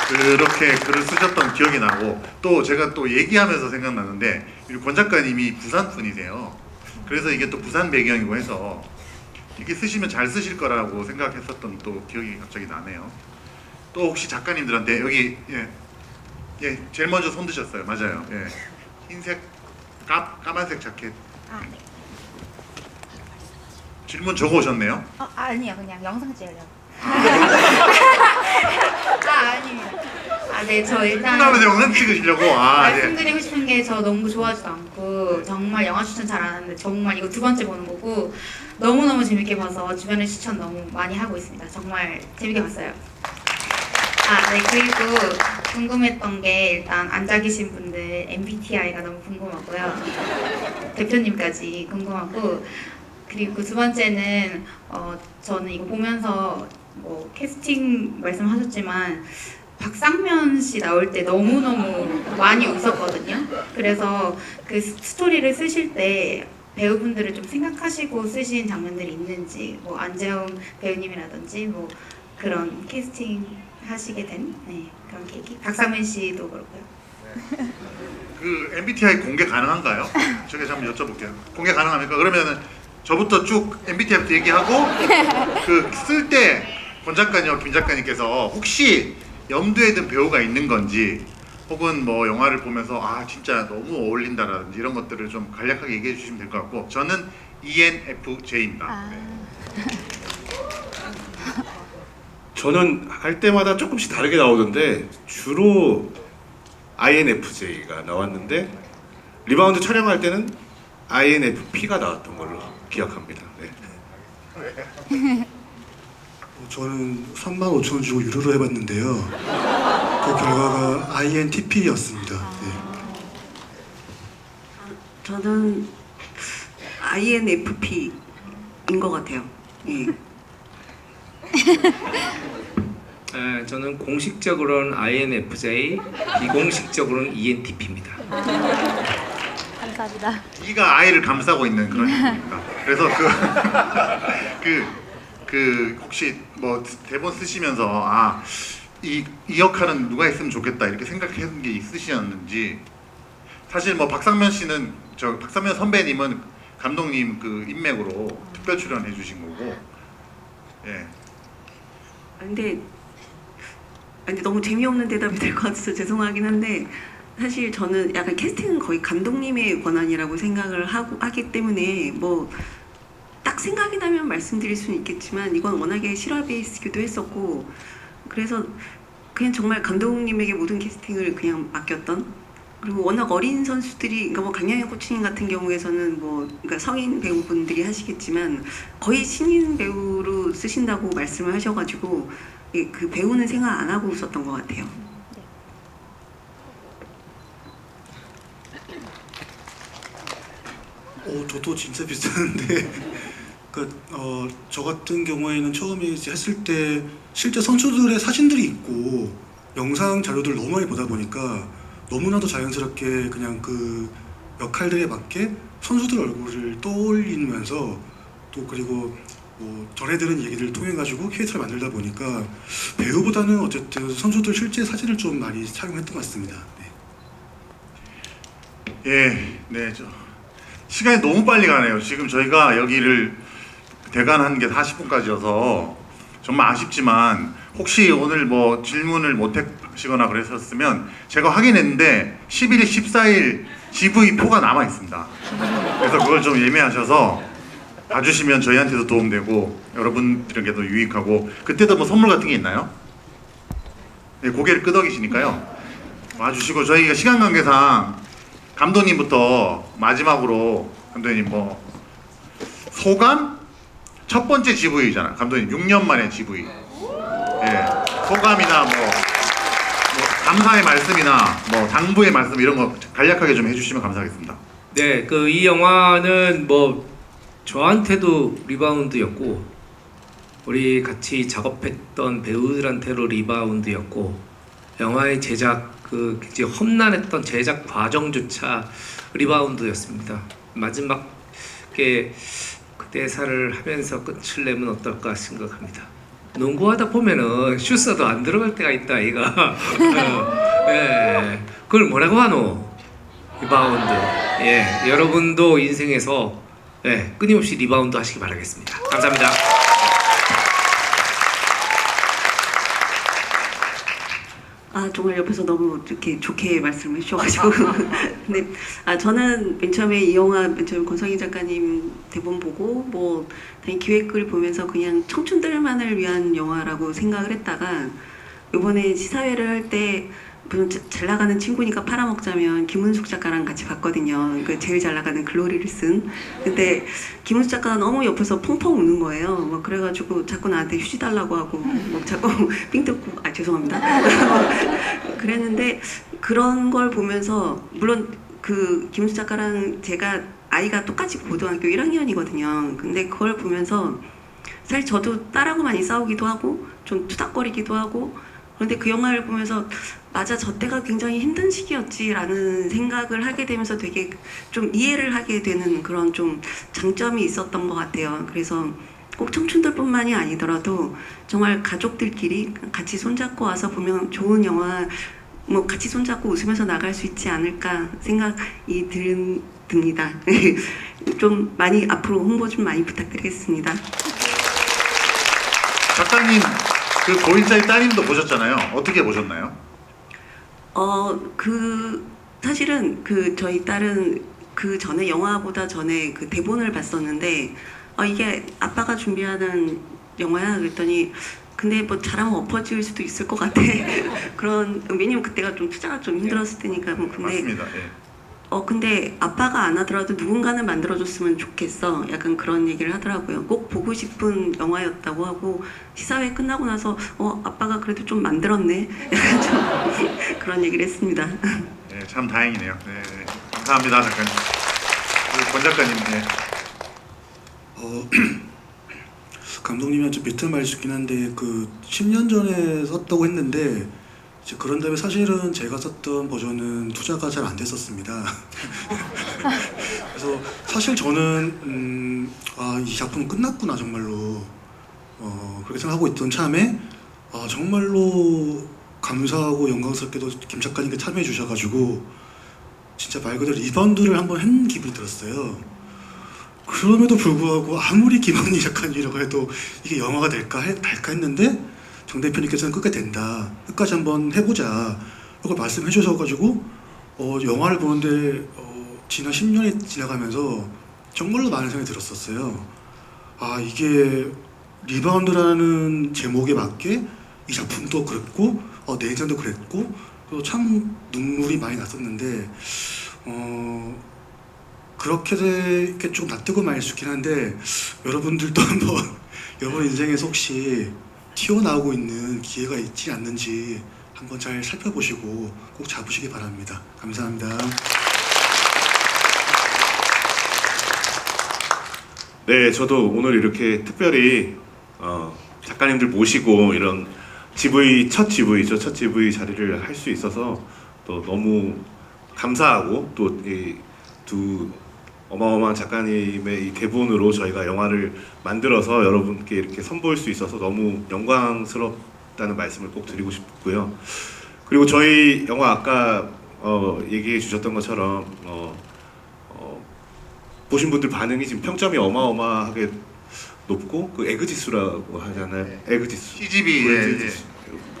그렇게 글을 쓰셨던 기억이 나고, 또 제가 또 얘기하면서 생각나는데 권 작가님이 부산 분이세요. 그래서 이게 또 부산 배경이고 해서 이렇게 쓰시면 잘 쓰실 거라고 생각했었던 또 기억이 갑자기 나네요. 또 혹시 작가님들한테 여기 예 제일 먼저 손 드셨어요. 맞아요. 예, 흰색 까만색 자켓. 네. 질문 적어 오셨네요. 아니요, 그냥 영상 찍으려고. 아닙니다. 네, 저 일단 끝나면서 영상 찍으시려고. 네. 말씀드리고 싶은 게 저 농구 좋아하지도 않고 정말 영화 추천 잘 안 하는데 정말 이거 2번째 보는 거고 너무너무 재밌게 봐서 주변에 추천 너무 많이 하고 있습니다. 정말 재밌게 봤어요. 네, 그리고 궁금했던 게 일단 앉아 계신 분들 MBTI가 너무 궁금하고요. 대표님까지 궁금하고, 그리고 2번째는 저는 이거 보면서 뭐 캐스팅 말씀하셨지만 박상면 씨 나올 때 너무너무 많이 웃었거든요. 그래서 그 스토리를 쓰실 때 배우분들을 좀 생각하시고 쓰신 장면들이 있는지, 뭐 안재홍 배우님이라든지 뭐 그런 캐스팅 하시게 된 그런 계기. 박상면 씨도 그렇고요. 그 MBTI 공개 가능한가요? 제가 한번 여쭤볼게요. 공개 가능합니까? 그러면은 저부터 쭉 MBTI부터 얘기하고 그 쓸 때 권 작가님과 김 작가님께서 혹시 염두에 둔 배우가 있는 건지, 혹은 뭐 영화를 보면서 아 진짜 너무 어울린다라든지 이런 것들을 좀 간략하게 얘기해 주시면 될 것 같고 저는 ENFJ입니다. 네. 저는 할 때마다 조금씩 다르게 나오던데 주로 INFJ가 나왔는데 리바운드 촬영할 때는 INFP가 나왔던 걸로 기억합니다. 네. 저는 35,000원 주고 유료로 해봤는데요. 그 결과가 INTP였습니다. 네. 저는 INFP인 것 같아요. 예. 저는 공식적으로는 INFJ, 비공식적으로는 ENTP입니다. 감사합니다. E가 I를 감싸고 있는 그런 느낌입니다. 그래서 그 혹시 뭐 대본 쓰시면서 아 이 역할은 누가 했으면 좋겠다 이렇게 생각했던 게 있으셨는지 사실 뭐 박상면 씨는 박상면 선배님은 감독님 그 인맥으로 특별 출연해 주신 거고 예. 근데 너무 재미없는 대답이 될 것 같아서 죄송하긴 한데 사실 저는 약간 캐스팅은 거의 감독님의 권한이라고 생각을 하기 때문에 뭐 딱 생각이 나면 말씀드릴 수는 있겠지만 이건 워낙에 실화 베이스기도 했었고 그래서 그냥 정말 감독님에게 모든 캐스팅을 그냥 맡겼던 그리고 워낙 어린 선수들이 그러니까 뭐 강양현 코치님 같은 경우에서는 뭐 그러니까 성인 배우분들이 하시겠지만 거의 신인 배우로 쓰신다고 말씀을 하셔가지고 그 배우는 생각 안 하고 있었던 것 같아요. 저도 진짜 비슷한데 저 같은 경우에는 처음에 이제 했을 때 실제 선수들의 사진들이 있고 영상 자료들을 너무 많이 보다 보니까 너무나도 자연스럽게 그냥 그 역할들에 맞게 선수들 얼굴을 떠올리면서 또 그리고 뭐 전해 들은 얘기를 통해 가지고 캐릭터를 만들다 보니까 배우보다는 어쨌든 선수들 실제 사진을 좀 많이 착용했던 것 같습니다. 네. 네, 시간이 너무 빨리 가네요. 지금 저희가 여기를 대관한 게 40분까지여서 정말 아쉽지만 혹시 오늘 뭐 질문을 못 하시거나 그랬었으면 제가 확인했는데 11일, 14일 GV4가 남아 있습니다. 그래서 그걸 좀 예매하셔서 봐주시면 저희한테도 도움되고 여러분들에게도 유익하고 그때도 뭐 선물 같은 게 있나요? 네, 고개를 끄덕이시니까요. 와주시고 저희가 시간 관계상 감독님부터 마지막으로 감독님 뭐 소감? 첫 번째 GV잖아. 감독님 6년 만에 GV. 예. 소감이나 뭐 감사의 말씀이나 뭐 당부의 말씀 이런 거 간략하게 좀 해주시면 감사하겠습니다. 네, 이 영화는 뭐 저한테도 리바운드였고 우리 같이 작업했던 배우들한테로 리바운드였고 영화의 제작 굉장히 험난했던 제작 과정조차 리바운드였습니다. 마지막에 그 대사를 하면서 끝을 내면 어떨까 생각합니다. 농구하다 보면은 슛사도 안 들어갈 때가 있다 이가. 네, 그걸 뭐라고 하노? 리바운드. 예, 여러분도 인생에서 끊임없이 리바운드 하시기 바라겠습니다. 감사합니다. 정말 옆에서 너무 이렇게 좋게 말씀해 주셔가지고 근데 저는 맨 처음에 이 영화 맨 처음에 권성희 작가님 대본 보고 뭐 당연히 기획글 보면서 그냥 청춘들만을 위한 영화라고 생각을 했다가 이번에 시사회를 할 때 잘 나가는 친구니까 팔아먹자면 김은숙 작가랑 같이 봤거든요. 그 제일 잘 나가는 글로리를 쓴. 근데 김은숙 작가가 너무 옆에서 펑펑 우는 거예요. 뭐 그래가지고 자꾸 나한테 휴지 달라고 하고 뭐 자꾸 삥 뜯고 죄송합니다. 그랬는데 그런 걸 보면서 물론 그 김은숙 작가랑 제가 아이가 똑같이 고등학교 1학년이거든요. 근데 그걸 보면서 사실 저도 딸하고 많이 싸우기도 하고 좀 투닥거리기도 하고 그런데 그 영화를 보면서 맞아 저 때가 굉장히 힘든 시기였지라는 생각을 하게 되면서 되게 좀 이해를 하게 되는 그런 좀 장점이 있었던 것 같아요. 그래서 꼭 청춘들뿐만이 아니더라도 정말 가족들끼리 같이 손잡고 와서 보면 좋은 영화 뭐 같이 손잡고 웃으면서 나갈 수 있지 않을까 생각이 듭니다. 좀 많이 앞으로 홍보 좀 많이 부탁드리겠습니다. 작가님 그 고인자의 따님도 보셨잖아요. 어떻게 보셨나요? 사실은 그 저희 딸은 그 전에 영화보다 전에 그 대본을 봤었는데 이게 아빠가 준비하는 영화야 그랬더니 근데 뭐 잘하면 엎어질 수도 있을 것 같아. 그런 왜냐면 그때가 좀 투자가 좀 힘들었을 때니까 뭐 근데 맞습니다. 예. 근데 아빠가 안 하더라도 누군가는 만들어줬으면 좋겠어. 약간 그런 얘기를 하더라고요. 꼭 보고 싶은 영화였다고 하고 시사회 끝나고 나서 아빠가 그래도 좀 만들었네. 좀 그런 얘기를 했습니다. 네, 참 다행이네요. 네, 네. 감사합니다, 작가님. 그리고 권 작가님, 네. 감독님이 좀 비틀 말이 있긴 한데 그 10년 전에 썼다고 했는데 이제 그런 다음에 사실은 제가 썼던 버전은 투자가 잘 안 됐었습니다. 그래서 사실 저는 이 작품은 끝났구나 정말로 그렇게 생각하고 있던 참에 정말로 감사하고 영광스럽게도 김 작가님께 참여해 주셔가지고 진짜 말 그대로 리바운드를 한번 한 기분이 들었어요. 그럼에도 불구하고 아무리 김원희 작가님이라고 해도 이게 영화가 될까 했는데 정 대표님께서는 끝까지 된다, 끝까지 한번 해보자 이걸 말씀해 주셔가지고 영화를 보는데 지난 10년이 지나가면서 정말로 많은 생각이 들었었어요. 이게 리바운드라는 제목에 맞게 이 작품도 그랬고 내 인생도 그랬고 또 참 눈물이 많이 났었는데 그렇게 좀 낯뜨고 말일 수 있긴 한데 여러분들도 한번 여러분 인생에서 혹시 튀어나오고 있는 기회가 있지 않는지 한번 잘 살펴보시고 꼭 잡으시기 바랍니다. 감사합니다. 네, 저도 오늘 이렇게 특별히 작가님들 모시고 이런 첫 GV 자리를 할 수 있어서 또 너무 감사하고 또 이 두 어마어마한 작가님의 이 대본으로 저희가 영화를 만들어서 여러분께 이렇게 선보일 수 있어서 너무 영광스럽다는 말씀을 꼭 드리고 싶고요. 그리고 저희 영화 아까 얘기해 주셨던 것처럼 보신 분들 반응이 지금 평점이 어마어마하게 높고 그 에그지수라고 하잖아요. 에그지수. CGV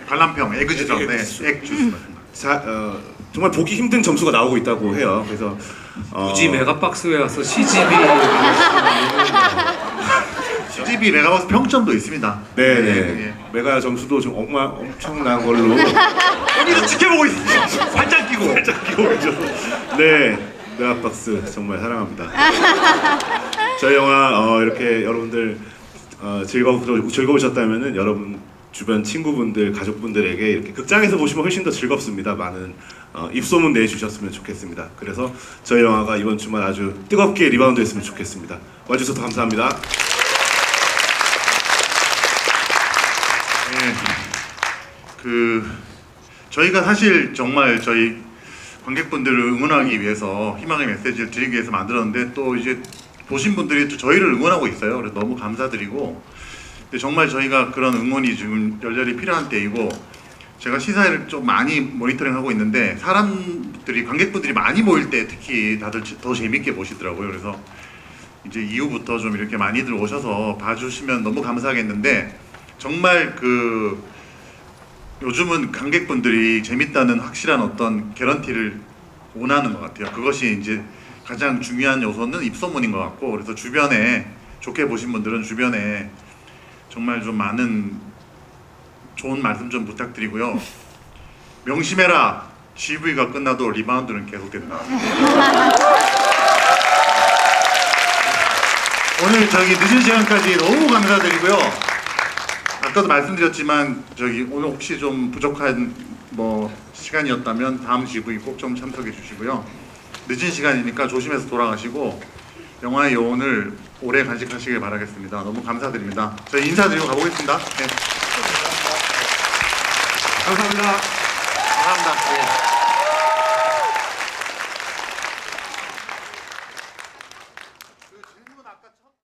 관람평 에그지수. 네, 액주수. 정말 보기 힘든 점수가 나오고 있다고 해요. 그래서 굳이 메가박스에 와서 CGV 메가박스 평점도 있습니다. 네네. 예. 메가 점수도 좀 엄청난 걸로. 여기서 지켜보고 있어. 발짝 끼고. 그죠. 네, 메가박스 정말 사랑합니다. 저희 영화 이렇게 여러분들 즐거우셨다면은 여러분 주변 친구분들, 가족분들에게 이렇게 극장에서 보시면 훨씬 더 즐겁습니다. 많은 입소문 내주셨으면 좋겠습니다. 그래서 저희 영화가 이번 주말 아주 뜨겁게 리바운드했으면 좋겠습니다. 와주셔서 감사합니다. 네, 저희가 사실 정말 저희 관객분들을 응원하기 위해서 희망의 메시지를 드리기 위해서 만들었는데 또 이제 보신 분들이 또 저희를 응원하고 있어요. 그래서 너무 감사드리고. 근데 정말 저희가 그런 응원이 지금 열렬히 필요한 때이고 제가 시사회를 좀 많이 모니터링하고 있는데 사람들이 관객분들이 많이 모일 때 특히 다들 더 재밌게 보시더라고요. 그래서 이제 이후부터 좀 이렇게 많이들 오셔서 봐주시면 너무 감사하겠는데 정말 요즘은 관객분들이 재밌다는 확실한 어떤 개런티를 원하는 것 같아요. 그것이 이제 가장 중요한 요소는 입소문인 것 같고 그래서 주변에 좋게 보신 분들은 주변에 정말 좀 많은 좋은 말씀 좀 부탁드리고요. 명심해라. GV가 끝나도 리바운드는 계속된다. 오늘 저기 늦은 시간까지 너무 감사드리고요. 아까도 말씀드렸지만 오늘 혹시 좀 부족한 시간이었다면 다음 GV 꼭 좀 참석해 주시고요. 늦은 시간이니까 조심해서 돌아가시고 영화의 여운을 오래 간직하시길 바라겠습니다. 너무 감사드립니다. 저희 인사드리고 가보겠습니다. 네. 감사합니다.